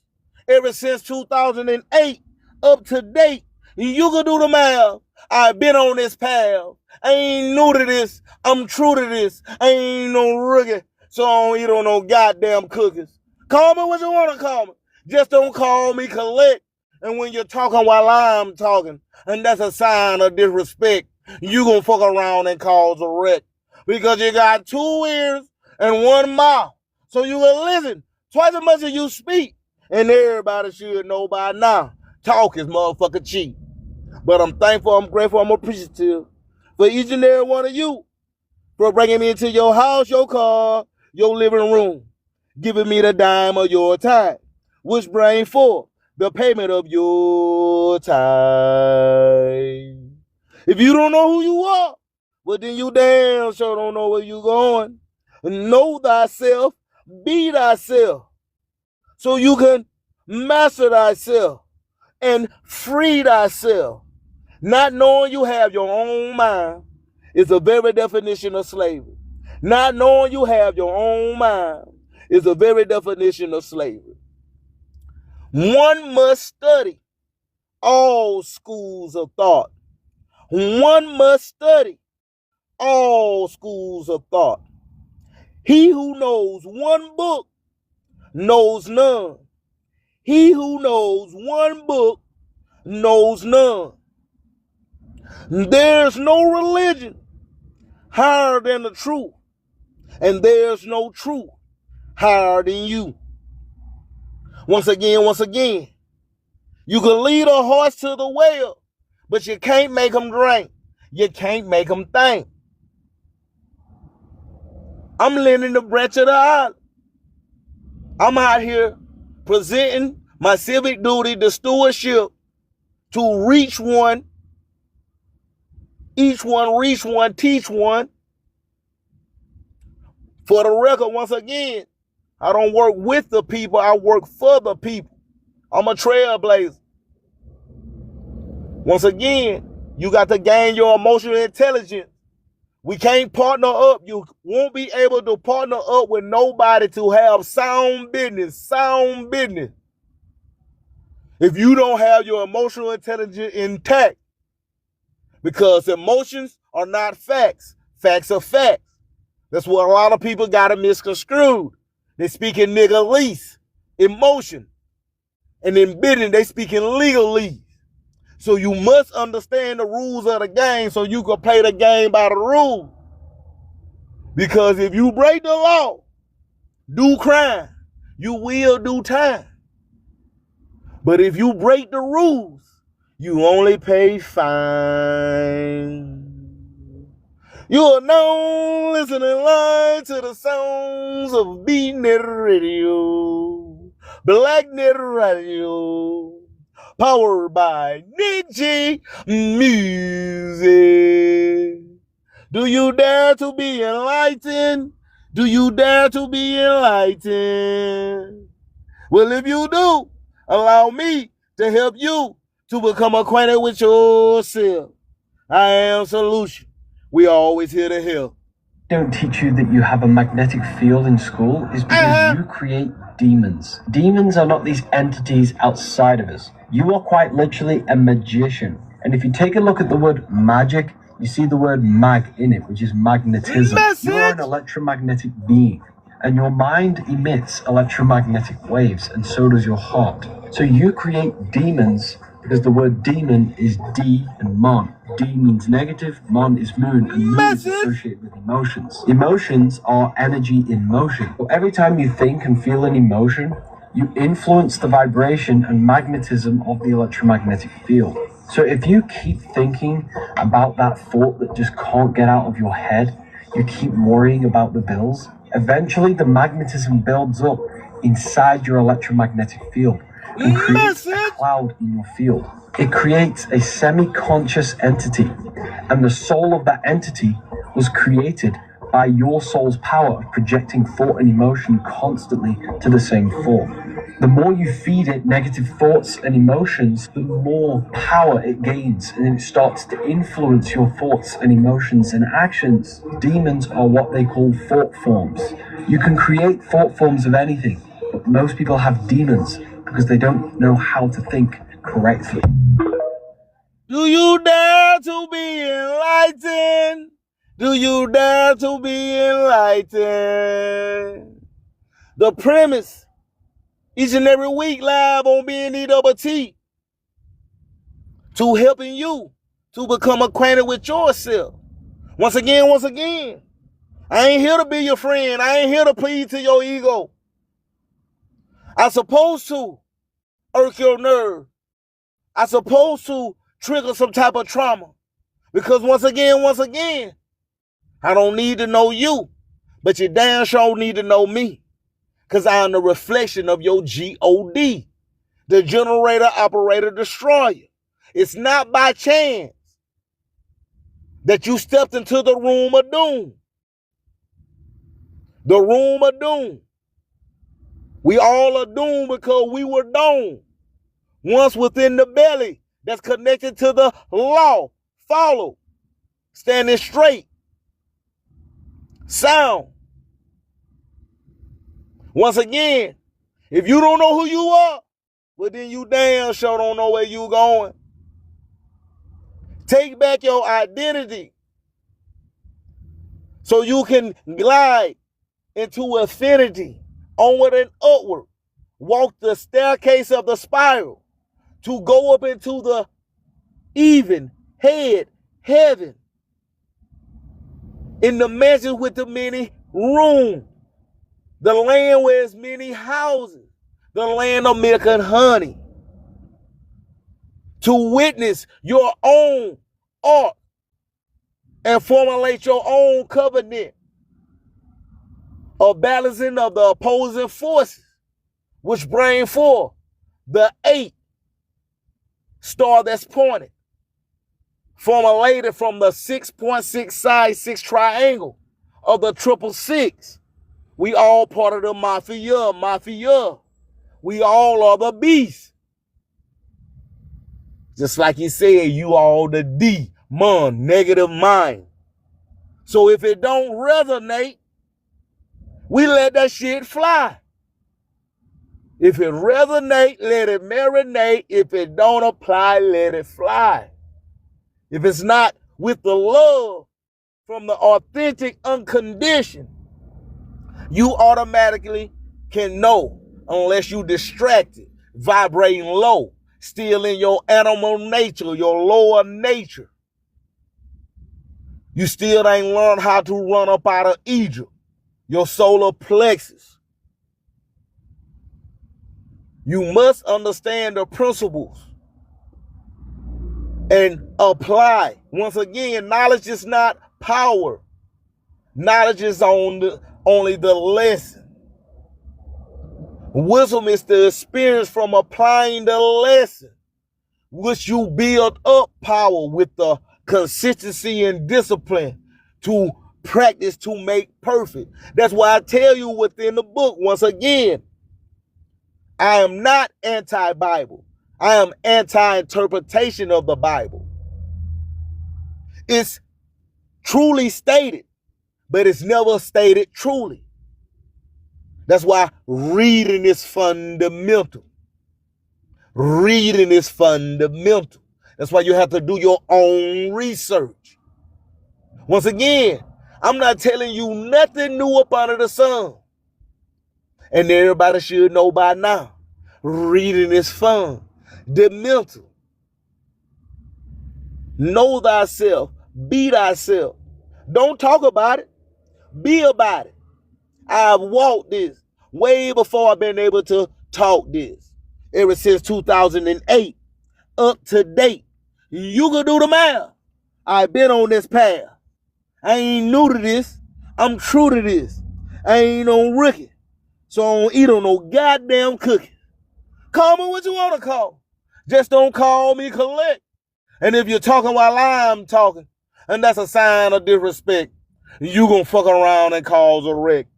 [SPEAKER 2] Ever since 2008, up to date, you can do the math. I've been on this path. I ain't new to this. I'm true to this. I ain't no rookie, so I don't eat on no goddamn cookies. Call me what you want to call me. Just don't call me collect. And when you're talking while I'm talking, and that's a sign of disrespect, you gonna fuck around and cause a wreck. Because you got 2 ears and 1 mouth. So you will listen twice as much as you speak. And everybody should know by now, talk is motherfucking cheap. But I'm thankful, I'm grateful, I'm appreciative for each and every one of you for bringing me into your house, your car, your living room, giving me the dime of your time, which bring forth the payment of your time. If you don't know who you are, well then you damn sure don't know where you going. Know thyself, be thyself, so you can master thyself and free thyself. Not knowing you have your own mind is the very definition of slavery. Not knowing you have your own mind is the very definition of slavery. One must study all schools of thought. One must study all schools of thought. He who knows one book knows none. He who knows one book knows none. There's no religion higher than the truth, and there's no truth higher than you. Once again, you can lead a horse to the well, but you can't make him drink. You can't make him think. I'm lending the branch of the island. I'm out here presenting my civic duty, the stewardship, to reach one, each one, reach one, teach one. For the record, once again, I don't work with the people, I work for the people. I'm a trailblazer. Once again, you got to gain your emotional intelligence. We can't partner up. You won't be able to partner up with nobody to have sound business. If you don't have your emotional intelligence intact. Because emotions are not facts. Facts are facts. That's what a lot of people got it misconstrued. They speak in niggalese, emotion. And in business, they speak in legalese. So you must understand the rules of the game so you can play the game by the rules. Because if you break the law, do crime, you will do time. But if you break the rules, you only pay fine. You are now listening live to the sounds of B-NETT Radio, Black-NETT Radio, powered by Nick G Music. Do you dare to be enlightened? Do you dare to be enlightened? Well, if you do, allow me to help you to become acquainted with yourself. I am Solution. We are always here to help.
[SPEAKER 12] Don't teach you that you have a magnetic field in school is because you create demons. Demons are not these entities outside of us. You are quite literally a magician. And if you take a look at the word magic, you see the word mag in it, which is magnetism. You're an electromagnetic being, and your mind emits electromagnetic waves, and so does your heart. So you create demons because the word demon is D and mon. D means negative, mon is moon, and moon is associated with emotions. Emotions are energy in motion. So every time you think and feel an emotion, you influence the vibration and magnetism of the electromagnetic field. So if you keep thinking about that thought that just can't get out of your head, you keep worrying about the bills, eventually the magnetism builds up inside your electromagnetic field and creates a cloud in your field. It creates a semi-conscious entity, and the soul of that entity was created by your soul's power of projecting thought and emotion constantly to the same thought. The more you feed it negative thoughts and emotions, the more power it gains, and it starts to influence your thoughts and emotions and actions. Demons are what they call thought forms. You can create thought forms of anything, but most people have demons because they don't know how to think correctly.
[SPEAKER 2] Do you dare to be enlightened? Do you dare to be enlightened? The premise, each and every week live on B-NETT, to helping you to become acquainted with yourself. Once again, I ain't here to be your friend. I ain't here to plead to your ego. I'm supposed to irk your nerve. I'm supposed to trigger some type of trauma. Because once again, I don't need to know you, but you damn sure need to know me. Because I am the reflection of your G-O-D, the generator, operator, destroyer. It's not by chance that you stepped into the room of doom. The room of doom. We all are doomed because we were doomed. Once within the belly that's connected to the law, follow, standing straight, sound. Once again, if you don't know who you are, well then you damn sure don't know where you going. Take back your identity so you can glide into affinity, onward and upward. Walk the staircase of the spiral to go up into the even head heaven. In the mansion with the many rooms. The land where there's many houses. The land of milk and honey. To witness your own art and formulate your own covenant of balancing of the opposing forces, which bring forth the 8 star that's pointed, formulated from the 6.6 side 6 triangle of the 666. We all part of the mafia. We all are the beast. Just like he said, you all the demon, negative mind. So if it don't resonate, we let that shit fly. If it resonate, let it marinate. If it don't apply, let it fly. If it's not with the love from the authentic unconditioned, you automatically can know unless you distracted, vibrating low, still in your animal nature, your lower nature. You still ain't learned how to run up out of Egypt, your solar plexus. You must understand the principles and apply. Once again, knowledge is not power. Knowledge is only the lesson. Wisdom is the experience from applying the lesson, which you build up power with the consistency and discipline to practice to make perfect. That's why I tell you within the book, once again, I am not anti-Bible. I am anti-interpretation of the Bible. It's truly stated, but it's never stated truly. That's why reading is fundamental. Reading is fundamental. That's why you have to do your own research. Once again, I'm not telling you nothing new up under the sun. And everybody should know by now. Reading is fundamental. Know thyself. Be thyself. Don't talk about it. Be about it. I've walked this way before I've been able to talk this. Ever since 2008, up to date. You can do the math. I've been on this path. I ain't new to this. I'm true to this. I ain't no rookie. So I don't eat on no goddamn cookie. Call me what you want to call. Just don't call me collect. And if you're talking while I'm talking, and that's a sign of disrespect, you gonna fuck around and cause a wreck.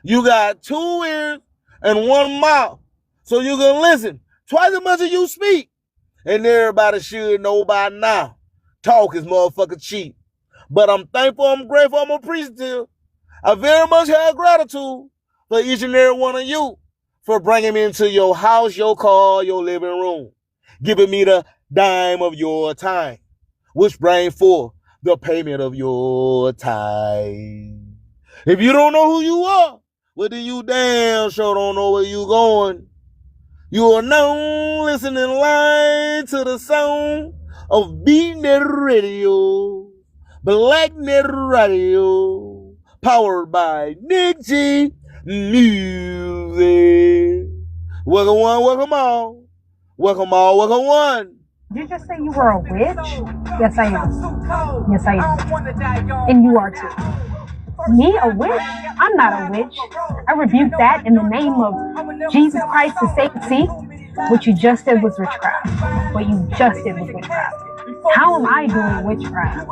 [SPEAKER 2] You got 2 ears and 1 mouth, so you can listen twice as much as you speak. And everybody should know by now, talk is motherfucking cheap. But I'm thankful, I'm grateful, I'm appreciative. I very much have gratitude for each and every one of you for bringing me into your house, your car, your living room, giving me the dime of your time, which brings forth the payment of your time. If you don't know who you are, well then you damn sure don't know where you going. You are now listening live to the sound of B-NETT Radio, Black-NET Radio, powered by Nick G Music. Welcome one, welcome all. Welcome all, welcome one.
[SPEAKER 13] Did you just say you were a witch? Yes, I am. Yes, I am. And you are too. Me, a witch? I'm not a witch. I rebuke that in the name of Jesus Christ the Saint. See, what you just did was witchcraft. What you just did was witchcraft. How am I doing witchcraft?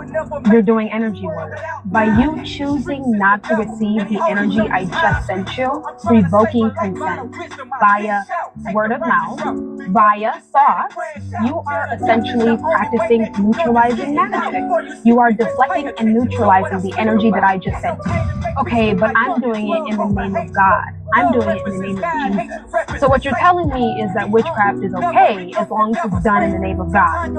[SPEAKER 13] You're doing energy work. By you choosing not to receive the energy I just sent you, revoking consent via word of mouth, via thoughts, you are essentially practicing neutralizing magic. You are deflecting and neutralizing the energy that I just sent you. Okay, but I'm doing it in the name of God. I'm doing it in the name of Jesus. So what you're telling me is that witchcraft is okay as long as it's done in the name of God.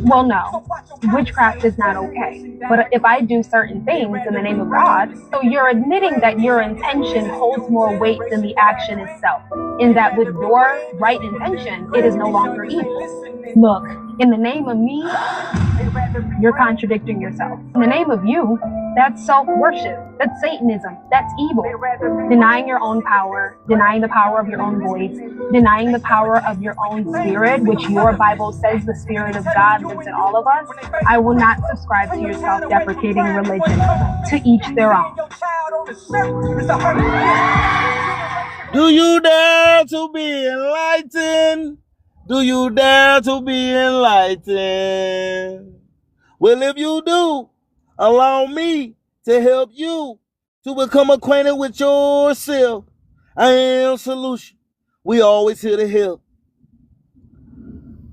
[SPEAKER 13] Well, no, witchcraft is not okay. But if I do certain things in the name of God, so you're admitting that your intention holds more weight than the action itself. In that with your right intention, it is no longer evil. Look, in the name of me, you're contradicting yourself. In the name of you, that's self-worship. That's Satanism. That's evil. Denying your own power, denying the power of your own voice, denying the power of your own spirit, which your Bible says the Spirit of God lives in all of us. I will not subscribe to your self-deprecating religion. To each their own.
[SPEAKER 2] Do you dare to be enlightened? Do you dare to be enlightened? Well, if you do, allow me to help you to become acquainted with yourself. I am solution. We always here to help.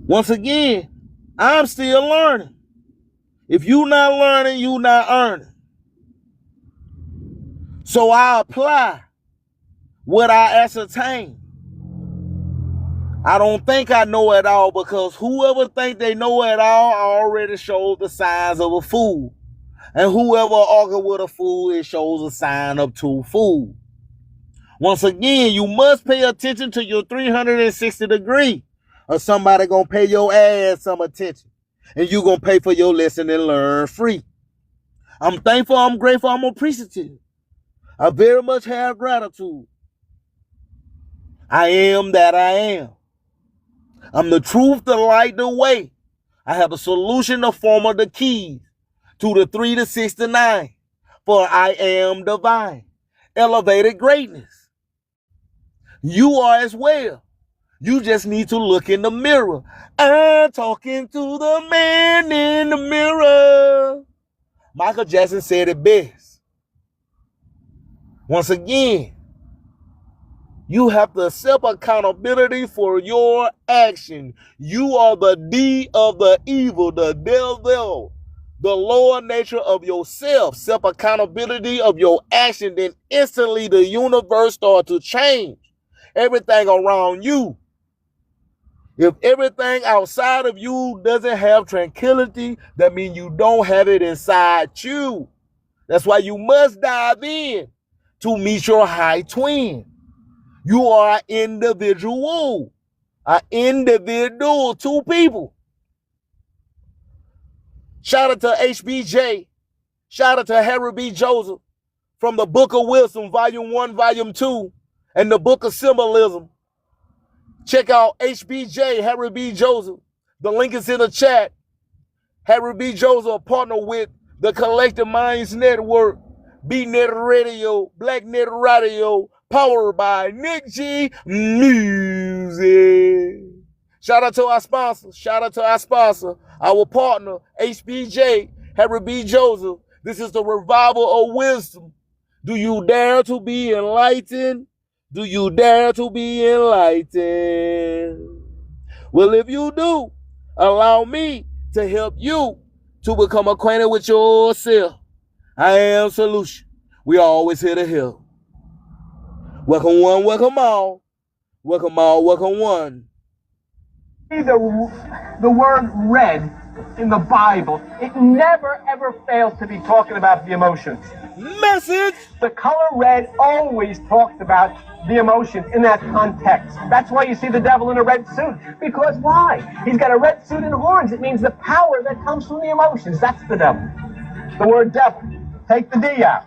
[SPEAKER 2] Once again, I'm still learning. If you not learning, you not earning. So I apply what I ascertain. I don't think I know it all, because whoever think they know it all already shows the signs of a fool. And whoever argues with a fool, it shows a sign of two fools. Once again, you must pay attention to your 360 degree, or somebody gonna pay your ass some attention. And you gonna pay for your lesson and learn free. I'm thankful, I'm grateful, I'm appreciative. I very much have gratitude. I am that I am. I'm the truth, the light, the way. I have a solution, the form of the keys to the 3 to 6 to 9. For I am divine. Elevated greatness. You are as well. You just need to look in the mirror. I'm talking to the man in the mirror. Michael Jackson said it best. Once again, you have to accept accountability for your action. You are the D of the evil, the devil, the lower nature of yourself. Self-accountability of your action, then instantly the universe starts to change. Everything around you If everything outside of you doesn't have tranquility, that means you don't have it inside you. That's why you must dive in to meet your high twin. You are an individual. Two people. Shout out to HBJ. Shout out to Harry B. Joseph from the Book of Wisdom, Volume 1, Volume 2, and the Book of Symbolism. Check out HBJ, Harry B. Joseph. The link is in the chat. Harry B. Joseph, a partner with the Collective Minds Network, B-NETT Radio, Black Net Radio, powered by Nick G Music. Shout out to our sponsor. Shout out to our sponsor, our partner, HBJ, Harry B. Joseph. This is the revival of wisdom. Do you dare to be enlightened? Do you dare to be enlightened? Well, if you do, allow me to help you to become acquainted with yourself. I am Solution. We are always here to help. Welcome one, welcome all. Welcome all, welcome one.
[SPEAKER 1] The word red in the Bible, it never ever fails to be talking about the emotions.
[SPEAKER 2] Message!
[SPEAKER 1] The color red always talks about the emotions in that context. That's why you see the devil in a red suit. Because why? He's got a red suit and horns. It means the power that comes from the emotions. That's the devil. The word devil, take the D out.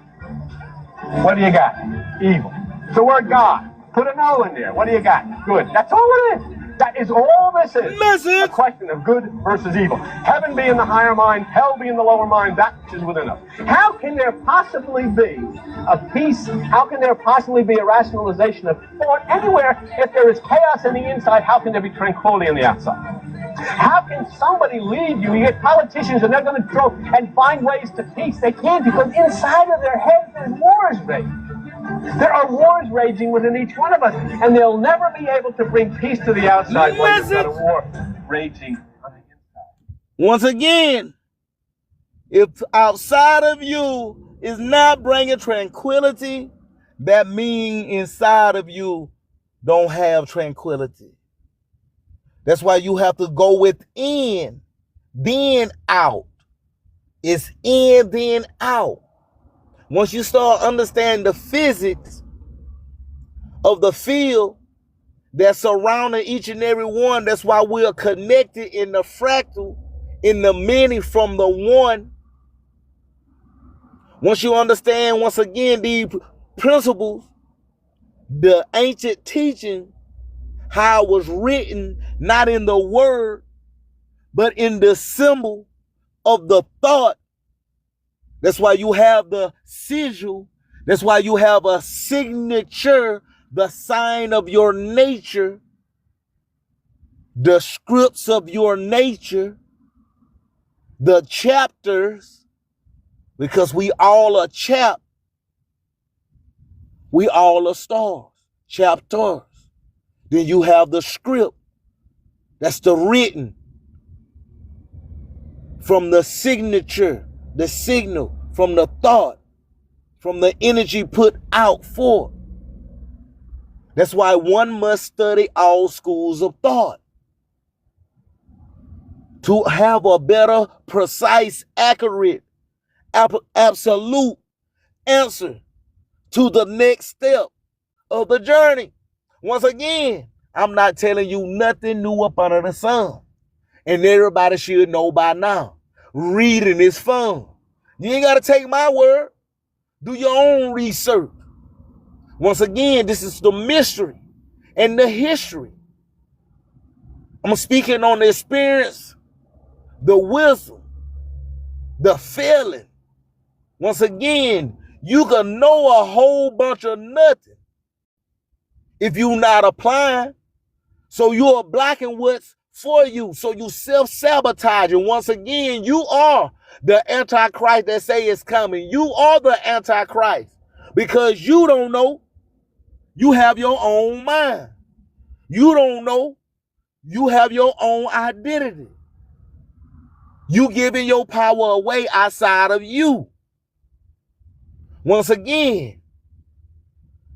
[SPEAKER 1] What do you got? Evil. The word God, put an O in there. What do you got? Good. That's all it is. That is all this is.
[SPEAKER 2] Message.
[SPEAKER 1] A question of good versus evil. Heaven be in the higher mind, hell be in the lower mind, that which is within us. How can there possibly be a peace? How can there possibly be a rationalization of thought anywhere if there is chaos in the inside? How can there be tranquility on the outside? How can somebody lead you? You get politicians and they're going to throw and find ways to peace. They can't because inside of their heads there's wars raging. There are wars raging within each one of us, and they'll never be able to bring peace to the outside when there's got a war raging on the inside.
[SPEAKER 2] Once again, if outside of you is not bringing tranquility, that means inside of you don't have tranquility. That's why you have to go within, then out. It's in, then out. Once you start understanding the physics of the field that's surrounding each and every one, that's why we are connected in the fractal, in the many from the one. Once you understand, once again, these principles, the ancient teaching, how it was written, not in the word, but in the symbol of the thought. That's why you have the sigil. That's why you have a signature, the sign of your nature, the scripts of your nature, the chapters, because we all are chap. We all are stars, chapters. Then you have the script. That's the written from the signature. The signal from the thought, from the energy put out forth. That's why one must study all schools of thought to have a better, precise, accurate, absolute answer to the next step of the journey. Once again, I'm not telling you nothing new up under the sun. And everybody should know by now. Reading is fun. You ain't got to take my word. Do your own research. Once again, this is the mystery and the history. I'm speaking on the experience, the wisdom, the feeling. Once again, you can know a whole bunch of nothing if you're not applying. So you're blocking what's for you. So you self-sabotage. And once again, you are the Antichrist that say it's coming. You are the Antichrist because you don't know. You have your own mind. You don't know. You have your own identity. You giving your power away outside of you. Once again,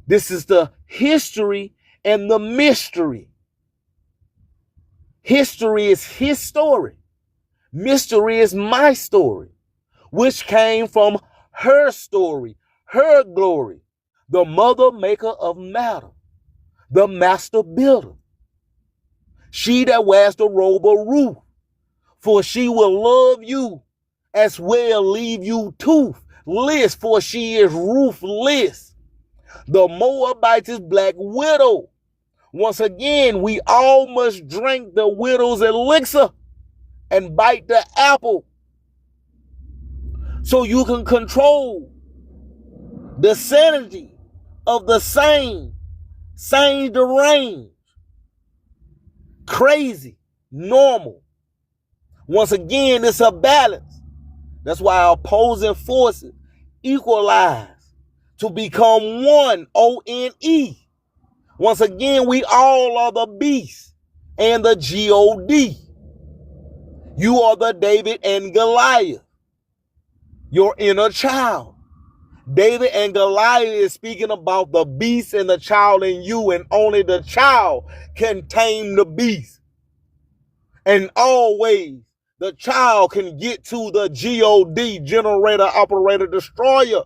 [SPEAKER 2] this is the history and the mystery. History is his story. Mystery is my story, which came from her story, her glory, the mother maker of matter, the master builder. She that wears the robe of Ruth, for she will love you as well leave you toothless, for she is ruthless. The Moabite's black widow. Once again, we all must drink the widow's elixir and bite the apple so you can control the sanity of the sane deranged, crazy, normal. Once again, it's a balance. That's why opposing forces equalize to become one, O-N-E. Once again, we all are the beast and the G-O-D. You are the David and Goliath, your inner child. David and Goliath is speaking about the beast and the child in you, and only the child can tame the beast. And always the child can get to the G-O-D, generator, operator, destroyer.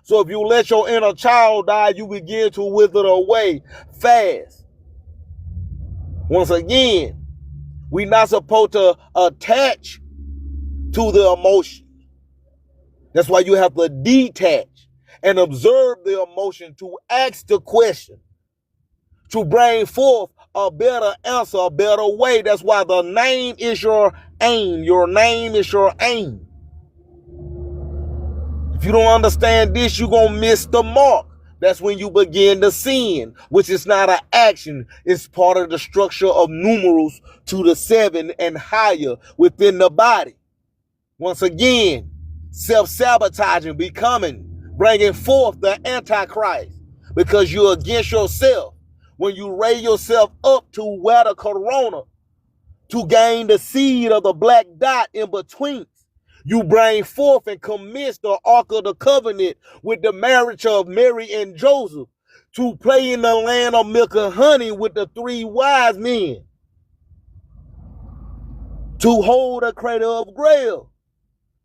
[SPEAKER 2] So if you let your inner child die, you begin to wither away fast. Once again, we're not supposed to attach to the emotion. That's why you have to detach and observe the emotion, to ask the question, to bring forth a better answer, a better way. That's why the name is your aim. Your name is your aim. If you don't understand this, you're going to miss the mark. That's when you begin to sin, which is not an action. It's part of the structure of numerals to the 7 and higher within the body. Once again, self-sabotaging, becoming, bringing forth the Antichrist, because you're against yourself. When you raise yourself up to wear the corona, to gain the seed of the black dot in between, you bring forth and commence the Ark of the Covenant with the marriage of Mary and Joseph, to play in the land of milk and honey with the 3 wise men, to hold a cradle of grail,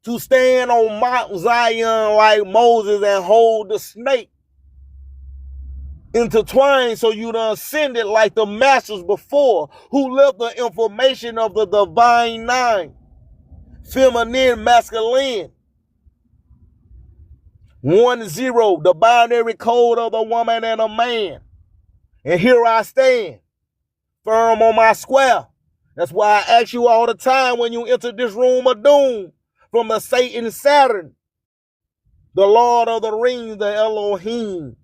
[SPEAKER 2] to stand on Mount Zion like Moses and hold the snake intertwined, so you done ascended like the masters before, who left the information of the divine 9. Feminine, masculine. 1-0, the binary code of a woman and a man. And here I stand, firm on my square. That's why I ask you all the time when you enter this room of doom, from the Satan Saturn, the Lord of the Rings, the Elohim,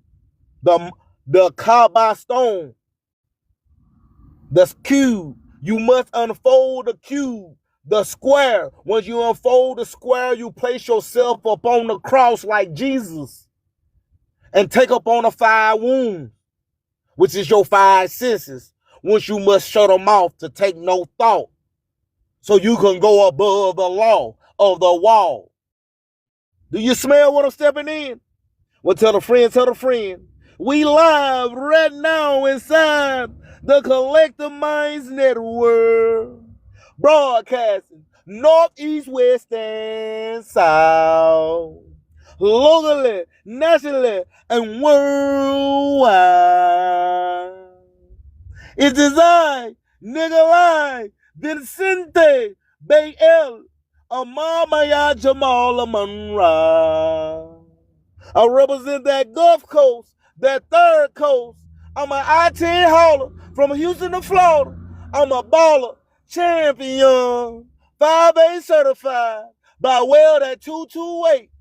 [SPEAKER 2] the Kaaba stone, the cube. You must unfold the cube, the square. Once you unfold the square, you place yourself upon the cross like Jesus and take upon the 5 wounds, which is your 5 senses. Once you must shut them off to take no thought, so you can go above the law of the wall. Do you smell what I'm stepping in? Well, tell a friend, tell a friend. We live right now inside the Collective Minds Network, broadcasting north, east, west, and south, locally, nationally, and worldwide. It's designed, Nikolai Vincente Bayel Amamaya Jamal Munra. I represent that Gulf Coast, that third coast. I'm an I-10 hauler from Houston to Florida. I'm a baller, champion, 5A certified by way of that 228.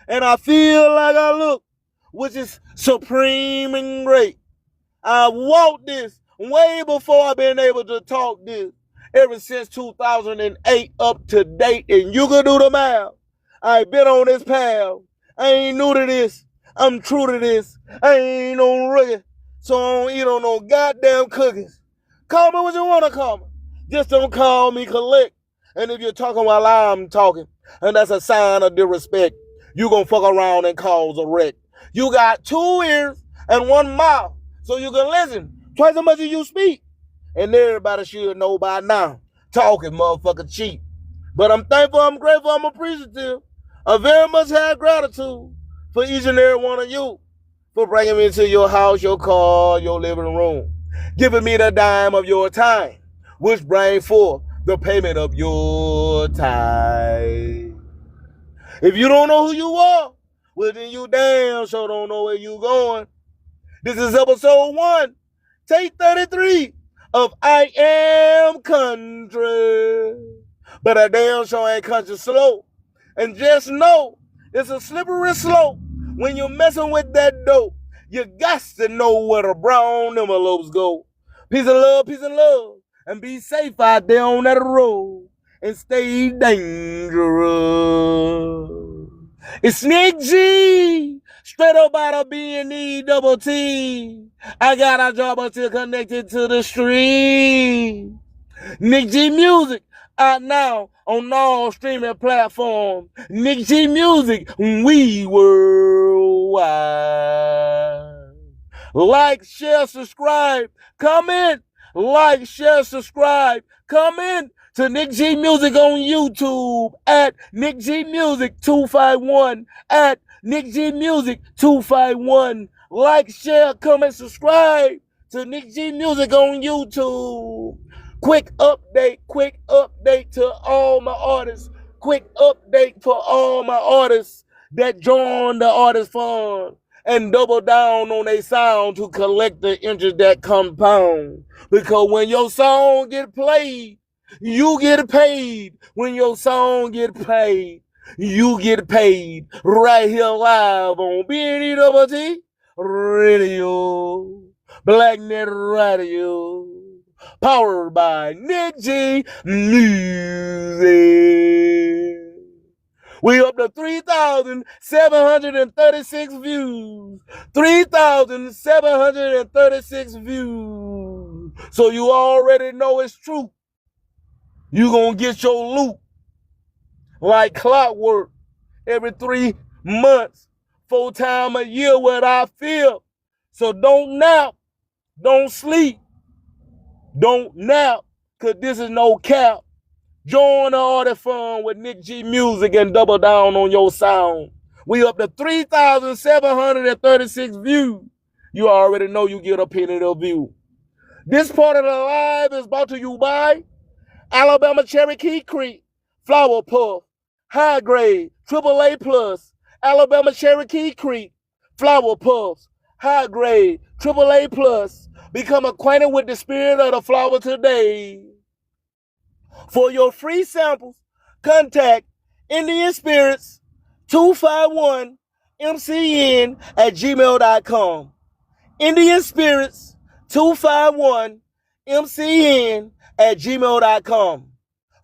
[SPEAKER 2] And I feel like I look, which is supreme and great. I walked this way before I've been able to talk this. Ever since 2008 up to date, and you can do the math. I've been on this path. I ain't new to this. I'm true to this. I ain't no rookie, so I don't eat on no goddamn cookies. Call me what you want to call me. Just don't call me collect. And if you're talking while I'm talking, and that's a sign of disrespect, you gonna fuck around and cause a wreck. You got 2 ears and 1 mouth, so you can listen twice as much as you speak. And everybody should know by now. Talking motherfucker cheap. But I'm thankful, I'm grateful, I'm appreciative. I very much have gratitude for each and every one of you for bringing me to your house, your car, your living room. Giving me the dime of your time, which brings forth the payment of your time. If you don't know who you are, well then you damn sure don't know where you going. This is episode 1, take 33 of I Am Country. But I damn sure ain't country slow. And just know, it's a slippery slope when you're messing with that dope. You got to know where the brown envelopes go. Peace and love, and be safe out there on that road. And stay dangerous. It's Nick G, straight up out of B-NETT. I got a job until connected to the street. Nick G Music, out now on all streaming platforms. Nick G Music, we worldwide. Like, share, subscribe, comment. Like, share, subscribe, comment to Nick G Music on YouTube at Nick G Music 251 at Nick G Music 251. Like, share, comment, subscribe to Nick G Music on YouTube. Quick update to all my artists. Quick update for all my artists that join the artist fund and double down on their sound to collect the interest that compound. Because when your song get played, you get paid. When your song get played, you get paid. Right here live on B-NETT Radio, BlackNet Radio. Powered by Nick G Music. We up to 3,736 views. 3,736 views. So you already know it's true. You gonna get your loot like clockwork every 3 months, 4 times a year without fear. So don't nap, don't sleep. Don't nap, cause this is no cap. Join the artist fund with Nick G Music and double down on your sound. We up to 3,736 views. You already know you get a penny to view. This part of the live is brought to you by Alabama Cherokee Creek, Flower Puff, High Grade, AAA Plus, Alabama Cherokee Creek, Flower Puffs, High Grade, AAA Plus. Become acquainted with the spirit of the flower today. For your free samples, contact Indian Spirits 251 MCN at gmail.com. Indian Spirits 251 MCN at gmail.com.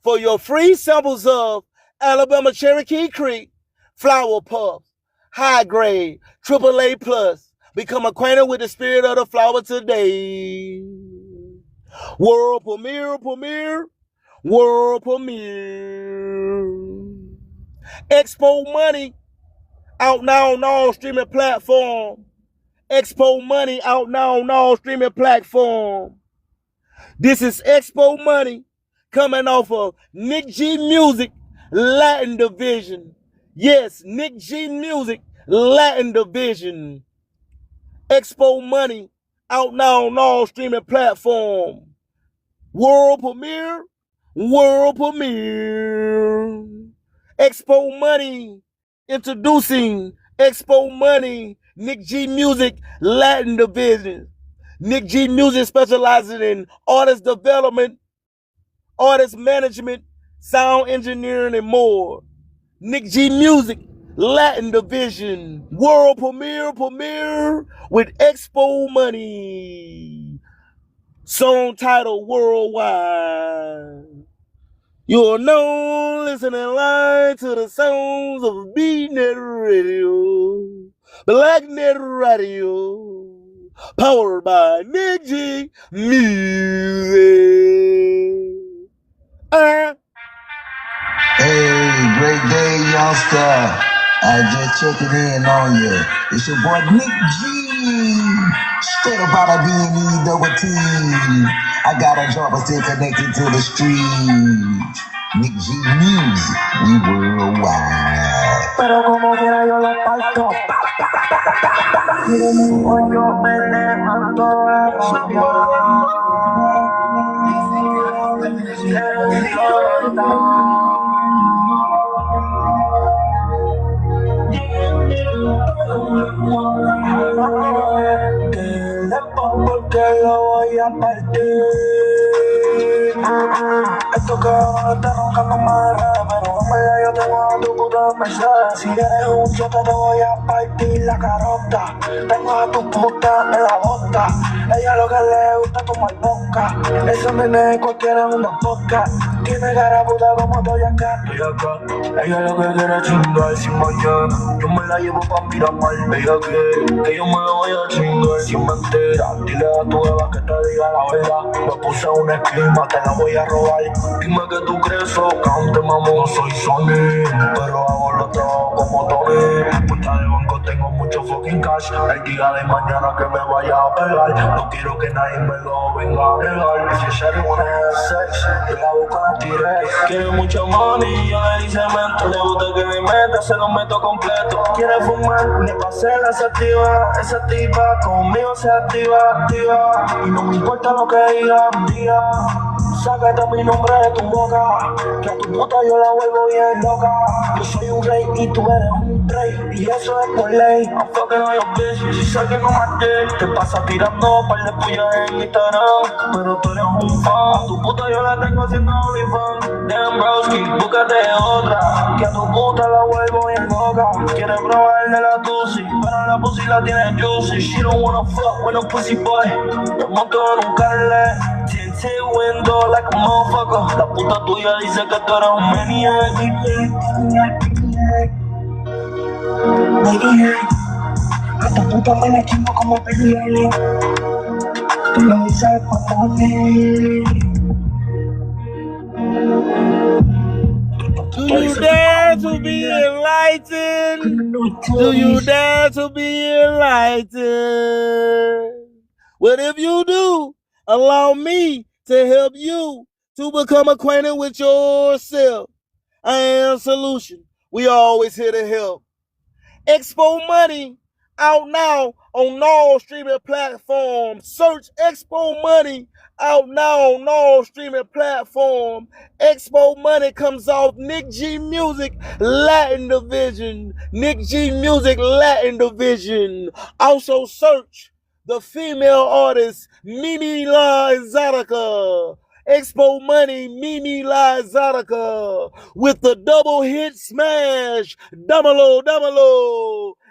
[SPEAKER 2] For your free samples of Alabama Cherokee Creek, Flower Puffs, High Grade, AAA Plus. Become acquainted with the spirit of the flower today. World premiere. World premiere. Expo Money out now on all streaming platforms. Expo Money out now on all streaming platforms. This is Expo Money coming off of Nick G Music Latin Division. Yes, Nick G Music Latin Division. Expo Money out now on all streaming platforms. World premiere. Expo Money introducing Expo Money Nick G Music Latin Division. Nick G Music specializes in artist development, artist management, sound engineering, and more. Nick G Music Latin Division. World premiere with Expo Money. Song title Worldwide. You are now listening live to the sounds of B-NETT Radio, BlackNet Radio, powered by Nick G Music.
[SPEAKER 14] Hey, great day, youngster. I just checking in on you. It's your boy Nick G. Straight up out of B-NETT. I got a job, but still connected to the street. Nick G Music, we worldwide. Pero como quiera yo lo parto. Yo me levanto a porque lo voy a partir. Esto que ahora está roncando más pero yo tengo a tu puta merced. Si eres un chota te voy a partir la carota. Tengo a tu puta en la bota. Ella lo que le gusta tomar boca. Esa nene cualquiera en una boca. Tiene cara puta como estoy acá. Ella lo que quiere es chingar sin mañana. Yo me la llevo pa' mirar mal. Ella quiere que yo me la voy a chingar sin mentira. Dile a tu beba que te diga la verdad. Me puse una esquema, te la voy a robar. Dime que tú crees, cante mamón. No soy Sony, pero hago los trabajos como Tony. Cuenta de banco tengo mucho fucking cash. El día de mañana que me vaya a pegar. No quiero que nadie me lo venga a negar. Si ese wanna have sex, yo la busco en T-Rex. Quiere mucho money, yo le hice mento. Le gusta que me meta, se lo meto completo. Quiere fumar, le pasé la sativa. Esa tipa conmigo se activa. Y no me importa lo que diga. Sácate mi nombre de tu boca, que a tu puta yo la vuelvo bien loca. Yo soy un rey y tú eres un rey, y eso es por ley. I'm fucking on your bitch, si sé que no maté. Te pasa tirando par de pullas en Instagram, pero tú eres un fan. A tu puta yo la tengo haciendo OnlyFans. Damn broski, búscate otra, que a tu puta la vuelvo bien loca. Quiere probar de la tusi, pero la pussy la tiene juicy. She don't wanna fuck with no pussy boy. Me monto en un Carlet, tinted window like a motherfucker. La puta tuya dice que tú eres un maniac. A tu puta me la chingo como pelear. Tú lo dices para mí.
[SPEAKER 2] Do you dare to be enlightened? Do you dare to be enlightened? Well, if you do, allow me to help you to become acquainted with yourself. I am Solution. We always here to help. Expo Money out now on all streaming platforms. Search Expo Money out now on all streaming platforms. Expo Money comes off Nick G Music Latin Division. Nick G Music Latin Division. Also search the female artist Mimi La Exotica. Expo Money, Mimi La Exotica, with the double hit smash, Dámelo,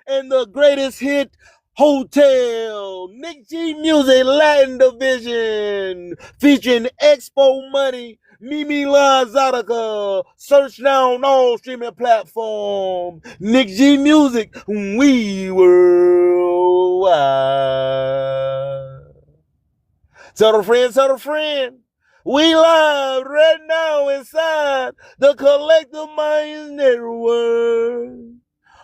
[SPEAKER 2] and the greatest hit, Hotel. Nick G Music Latin Division, featuring Expo Money, Mimi La Exotica. Search now on all streaming platforms. Nick G Music, we worldwide. Tell a friend. We live right now inside the Collective Minds Network.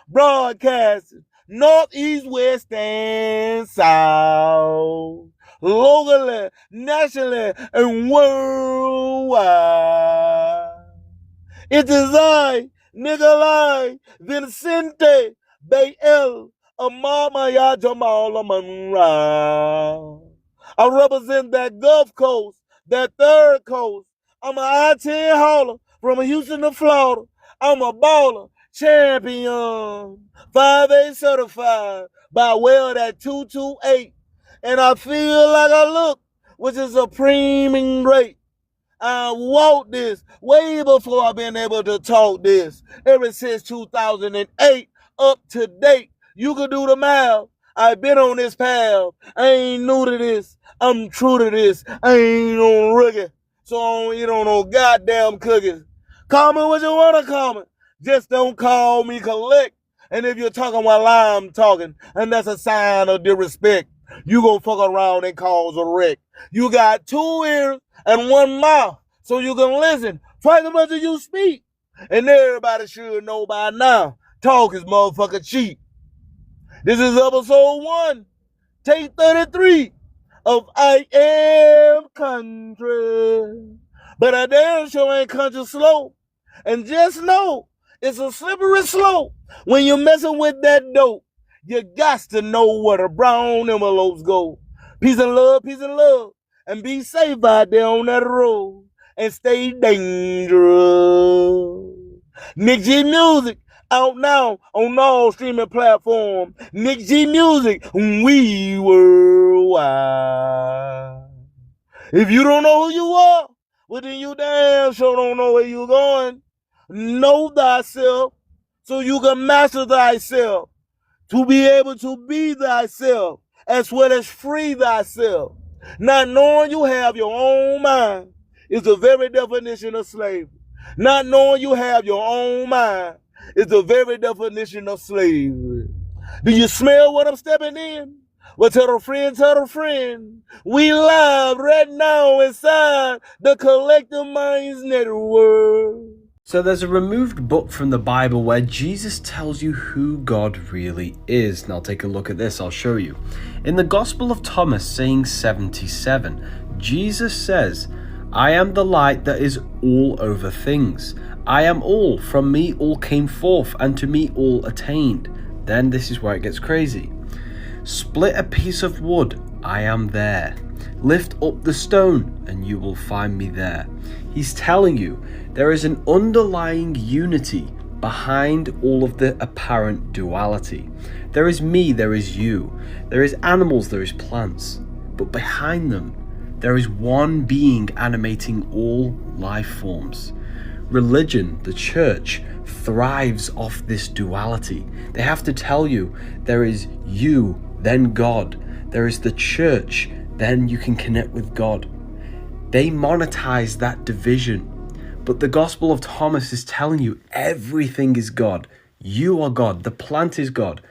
[SPEAKER 2] Broadcasting northeast, west, and south. Locally, nationally, and worldwide. It is I, Nikolai Vincente Bayel Amamaya Jamal Monroe. I represent that Gulf Coast, that third coast. I'm an I-10 hauler from Houston to Florida. I'm a baller, champion, 5A certified by way of that 228. And I feel like I look, which is supreme and great. I walked this way before I've been able to talk this. Ever since 2008, up to date. You can do the math. I've been on this path. I ain't new to this. I'm true to this. I ain't on rookie. So I don't eat on no goddamn cookies. Call me what you want to call me. Just don't call me collect. And if you're talking while I'm talking, and that's a sign of disrespect, you gonna fuck around and cause a wreck. You got 2 ears and 1 mouth, so you can listen twice as much as you speak. And everybody should know by now, talk is motherfucker cheap. This is episode 1, take 33 of I am country. But I damn sure ain't country slow. And just know it's a slippery slope when you're messing with that dope. You got to know where the brown envelopes go. Peace and love, and be safe out there on that road and stay dangerous. Nick G Music out now on all streaming platforms. Nick G Music, we worldwide. If you don't know who you are, well then you damn sure don't know where you're going. Know thyself so you can master thyself, to be able to be thyself as well as free thyself. Not knowing you have your own mind is the very definition of slavery. Not knowing you have your own mind is the very definition of slavery. Do you smell what I'm stepping in? Well, tell a friend, we live right now inside the Collective Minds Network.
[SPEAKER 15] So there's a removed book from the Bible where Jesus tells you who God really is. Now take a look at this, I'll show you. In the Gospel of Thomas, saying 77, Jesus says, I am the light that is all over things. I am all, from me all came forth, and to me all attained. Then this is where it gets crazy. Split a piece of wood, I am there. Lift up the stone, and you will find me there. He's telling you there is an underlying unity behind all of the apparent duality. There is me, there is you. There is animals, there is plants. But behind them, there is one being animating all life forms. Religion, the church, thrives off this duality. They have to tell you there is you, then God. There is the church, then you can connect with God. They monetize that division. But the Gospel of Thomas is telling you everything is God. You are God. The plant is God.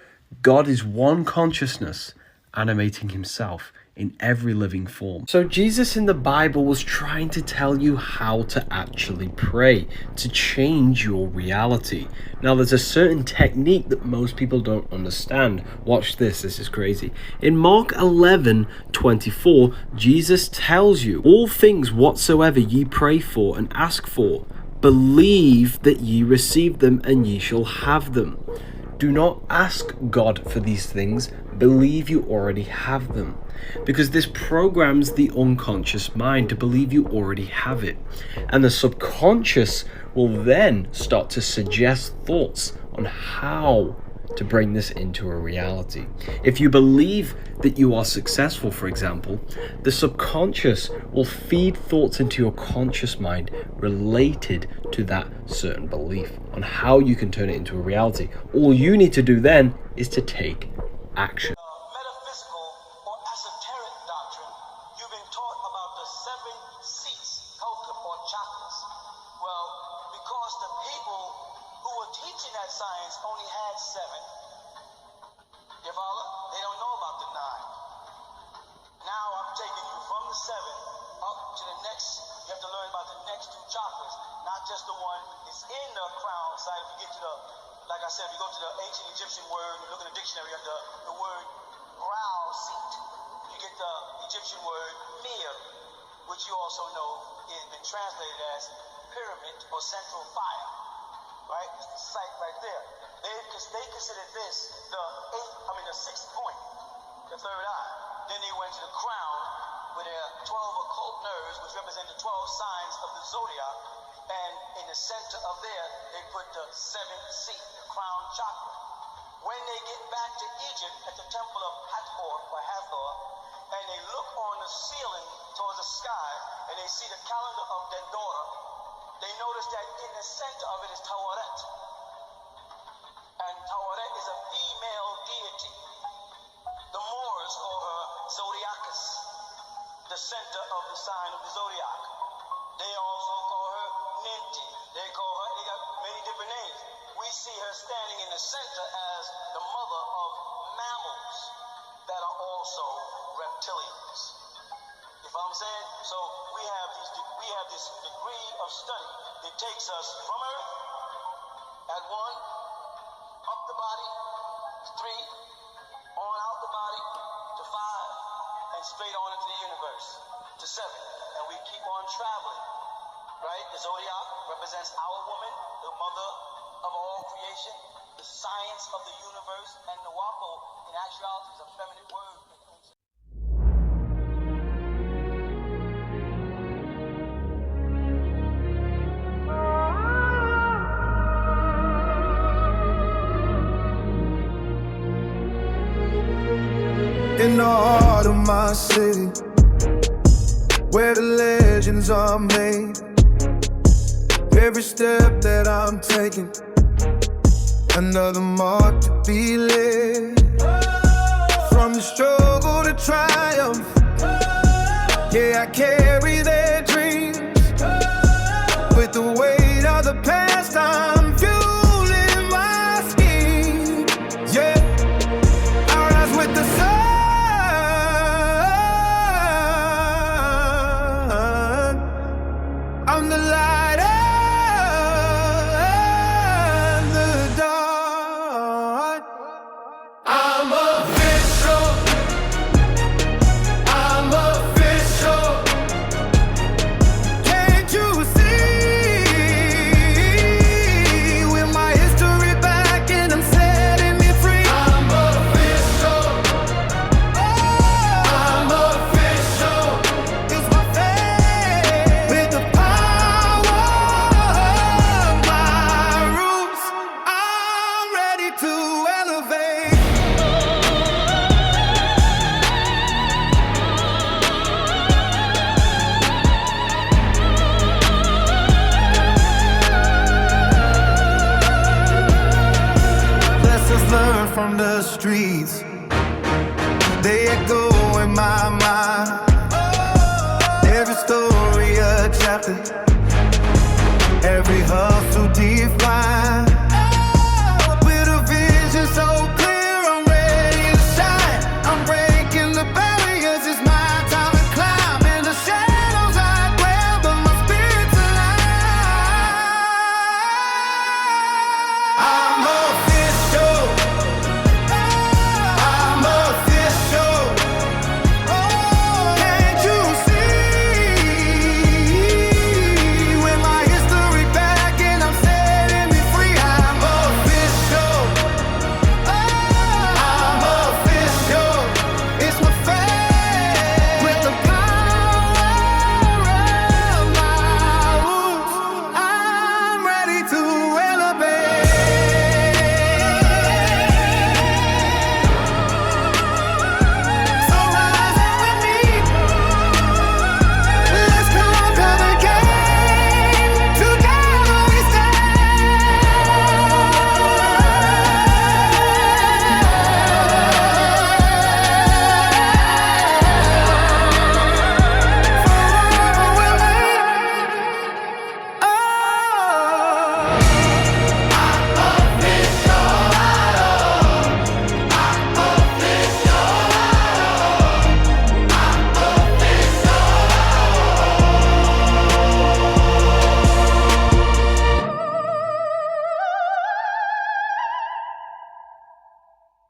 [SPEAKER 15] God is one consciousness animating himself in every living form. So Jesus in the Bible was trying to tell you how to actually pray, to change your reality. Now there's a certain technique that most people don't understand. Watch this, this is crazy. In Mark 11:24, Jesus tells you, all things whatsoever ye pray for and ask for, believe that ye receive them and ye shall have them. Do not ask God for these things, believe you already have them. Because this programs the unconscious mind to believe you already have it. And the subconscious will then start to suggest thoughts on how to bring this into a reality. If you believe that you are successful, for example, the subconscious will feed thoughts into your conscious mind related to that certain belief on how you can turn it into a reality. All you need to do then is to take action.
[SPEAKER 14] Metaphysical or esoteric doctrine, you've been taught about the 7 seats, culture or chakras. Well, because the people who were teaching that science only had 7, you follow? They don't know about the 9. Now I'm taking you from the 7 up to the next. You have to learn about the next 2 chakras, not just the one that's in the crown side. If you get to the, like I said, if you go to the ancient Egyptian word, you look in the dictionary under the word brow seat, you get the Egyptian word mir, which you also know has been translated as pyramid or central fire. Right? It's the site right there. They considered this the 6th point, the 3rd eye. Then they went to the crown with their 12 occult nerves, which represent the 12 signs of the zodiac. And in the center of there, they put the 7th seat, the crown chakra. When they get back to Egypt at the temple of Hathor or Hathor, and they look on the ceiling towards the sky, and they see the calendar of Dendora, they notice that in the center of it is Taweret. And Taweret is a female deity. The Moors call her Zodiacus, the center of the sign of the zodiac. They also call her Ninti. They got many different names. We see her standing in the center as the mother of mammals that are also reptilians. You follow what I'm saying? So we have this degree of study that takes us from Earth at 1, up the body, 3, on out the body to 5, and
[SPEAKER 16] straight on into the universe to 7. And we keep on traveling, right? The zodiac represents our woman, the mother of all creation, the science of the universe, and the Wapo, in actuality, is a feminine word.
[SPEAKER 9] In the heart of my city, where the legends are made, every step that I'm taking, another mark to be laid. From the struggle to triumph, yeah, I carry their dreams. With the weight of the past, I'm fueling my scheme. Yeah, I rise with the sun. I'm the light and the dark. I'm official. I'm official. Can't you see? With my history back and I'm setting me free. I'm official. I'm official. It's my faith. With the power of my roots, I'm ready to elevate. Lessons learned from the streets, they echo in my mind. Every story a chapter, every hustle defined. With a vision so clear, I'm ready to shine. I'm breaking the barriers, it's my time to climb. In the shadows I dwell, but my spirit's alive. I'm official. I'm official. Can't you see? With my history back and I'm setting me free. I'm official. I'm official. It's my faith. With the power of my roots, I'm ready to elevate. So rise up with me. Let's conquer the game. Together we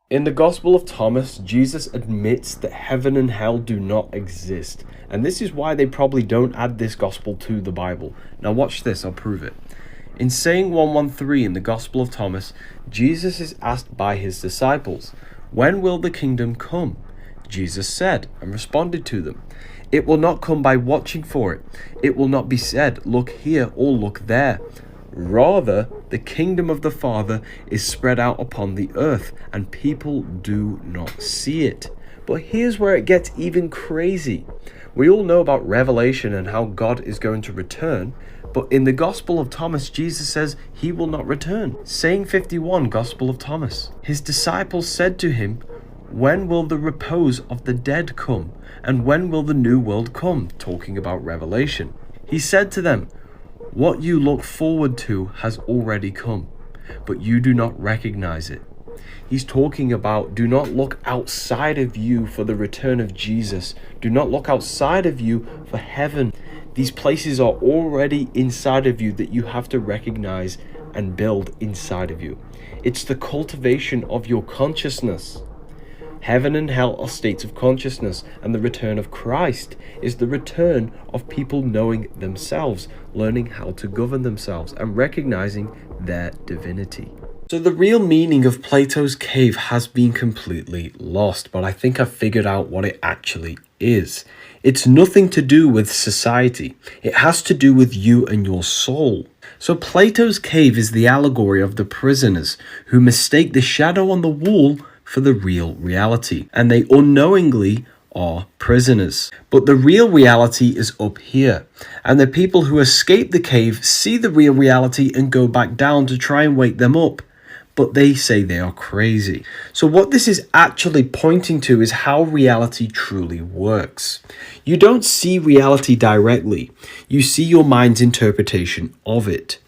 [SPEAKER 15] In the Gospel of Thomas, Jesus admits that heaven and hell do not exist. And this is why they probably don't add this gospel to the Bible. Now watch this, I'll prove it. In saying 113 in the Gospel of Thomas, Jesus is asked by his disciples, "When will the kingdom come?" Jesus said and responded to them, "It will not come by watching for it. It will not be said, 'Look here' or 'Look there.' Rather, the kingdom of the Father is spread out upon the earth, and people do not see it." But here's where it gets even crazy. We all know about Revelation and how God is going to return, but in the Gospel of Thomas, Jesus says he will not return. Saying 51, Gospel of Thomas. His disciples said to him, "When will the repose of the dead come? And when will the new world come?" Talking about Revelation. He said to them, "What you look forward to has already come, but you do not recognize it." He's talking about do not look outside of you for the return of Jesus. Do not look outside of you for heaven. These places are already inside of you that you have to recognize and build inside of you. It's the cultivation of your consciousness. Heaven and hell are states of consciousness, and the return of Christ is the return of people knowing themselves, learning how to govern themselves, and recognizing their divinity. So the real meaning of Plato's cave has been completely lost, but I think I've figured out what it actually is. It's nothing to do with society. It has to do with you and your soul. So Plato's cave is the allegory of the prisoners who mistake the shadow on the wall for the real reality, and they unknowingly are prisoners. But the real reality is up here, and the people who escape the cave see the real reality and go back down to try and wake them up. But they say they are crazy. So what this is actually pointing to is how reality truly works. You don't see reality directly. You see your mind's interpretation of it.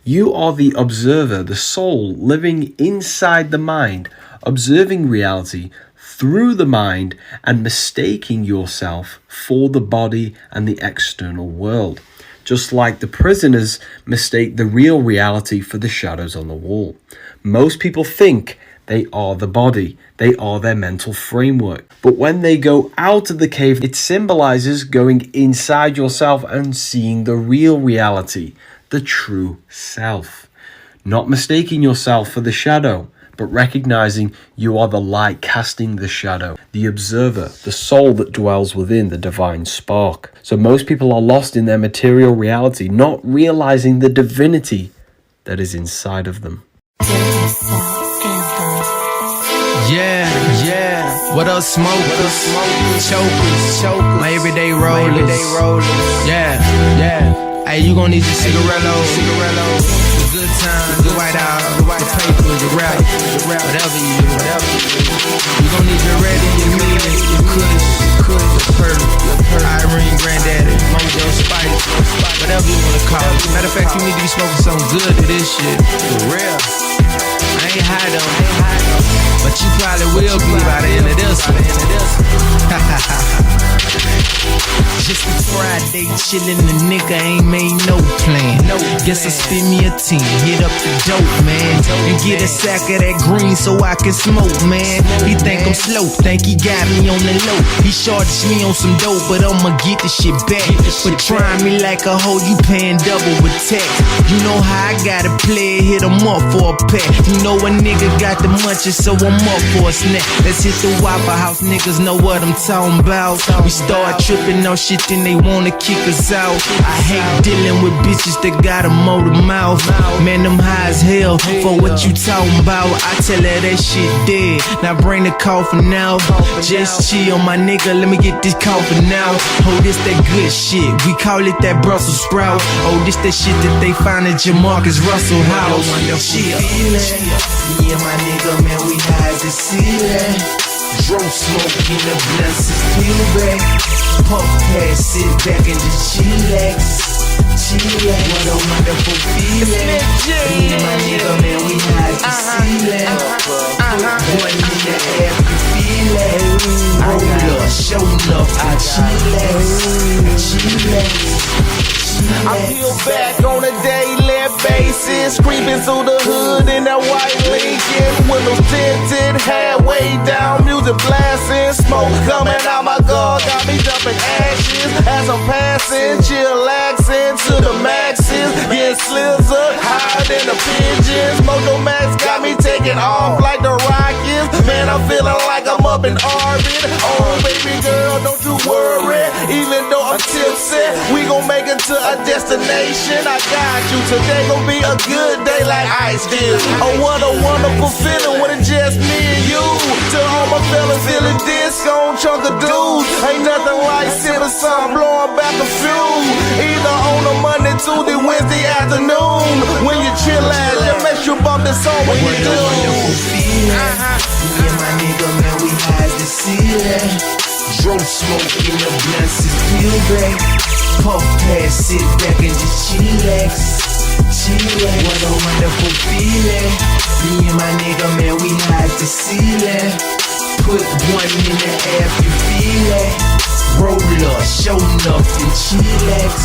[SPEAKER 15] You are the observer, the soul, living inside the mind, observing reality through the mind and mistaking yourself for the body and the external world. Just like the prisoners mistake the real reality for the shadows on the wall. Most people think they are the body, they are their mental framework. But when they go out of the cave, it symbolizes going inside yourself and seeing the real reality, the true self. Not mistaking yourself for the shadow, but recognizing you are the light casting the shadow, the observer, the soul that dwells within the divine spark. So most people are lost in their material reality, not realizing the divinity that is inside of them.
[SPEAKER 17] Yeah. What up, smokers? Chokers. My everyday rollers. Yeah. Hey, you gon' need your cigarello. The good times, the white out, the paper, the rap, whatever you do. You gon' need your ready, your meaning, your kush, your perk, Irene, granddaddy, mojo, spice, whatever you wanna call it. Matter of fact, you need to be smoking something good to this shit. For real. I ain't high though, but you probably will be by the end of this one. Just a Friday chillin', the nigga ain't made no plan. Guess I spin me a 10, hit up the dope, man, and get a sack of that green so I can smoke, man. He think I'm slow, think he got me on the low. He charged me on some dope, but I'ma get the shit back. For trying me like a hoe, you paying double with tax. You know how I gotta play, hit him up for a pack. You know a nigga got the munchies, so I'm up for a snack. Let's hit the Waffle House, niggas know what I'm talking about. We start tripping on shit, then they wanna kick us out. I hate dealing with bitches that got a motor mouth. Man, them high as hell for what you talking about. I tell her that shit dead, now bring the coffin out. Just chill, my nigga, let me get this coffin out. Oh, this that good shit, we call it that Brussels sprout. Oh, this that shit that they find at Jamarcus Russell House. Chill. Me and my nigga, man, we high as the ceiling. Dro smoke in the blunts is peel back. Puff pass, sit back and just chillax. What a wonderful feeling. Me and my nigga, man, we high as the ceiling. One in the air, you feel it. Roll up, show enough, I chillax.
[SPEAKER 2] I feel back on a daily basis, creeping through the hood in that white Lincoln, windows tinted, hair way down, music blasting, smoke coming out my guard, got me dumping ashes as I'm passing, chillaxing to the maxes, getting slizzard higher than the pigeons. Mojo Max got me taking off like the Rockets. Man, I'm feeling like I'm up in orbit. Oh, baby girl, don't you worry, even though I'm tipsy, we gon' make it to a destination. I got you. Today gon' be a good day like ice did. Oh, what a wonderful feeling when it's just me and you. To all my fellas feeling this on chunk of dudes. Ain't nothing like sipping some, blowing back a few. Either on a Monday, Tuesday, Wednesday afternoon. When you chill out, just make sure you bump this song when you do.
[SPEAKER 17] Me and my nigga, man, we high as the ceiling. Dro smoke in the blunts is peel back. Puff pass, sit back and just chillax. What a wonderful feeling. Me and my nigga, man, we high as the ceiling. Put one in the air if you feel it. Roll up, show enough and chillax.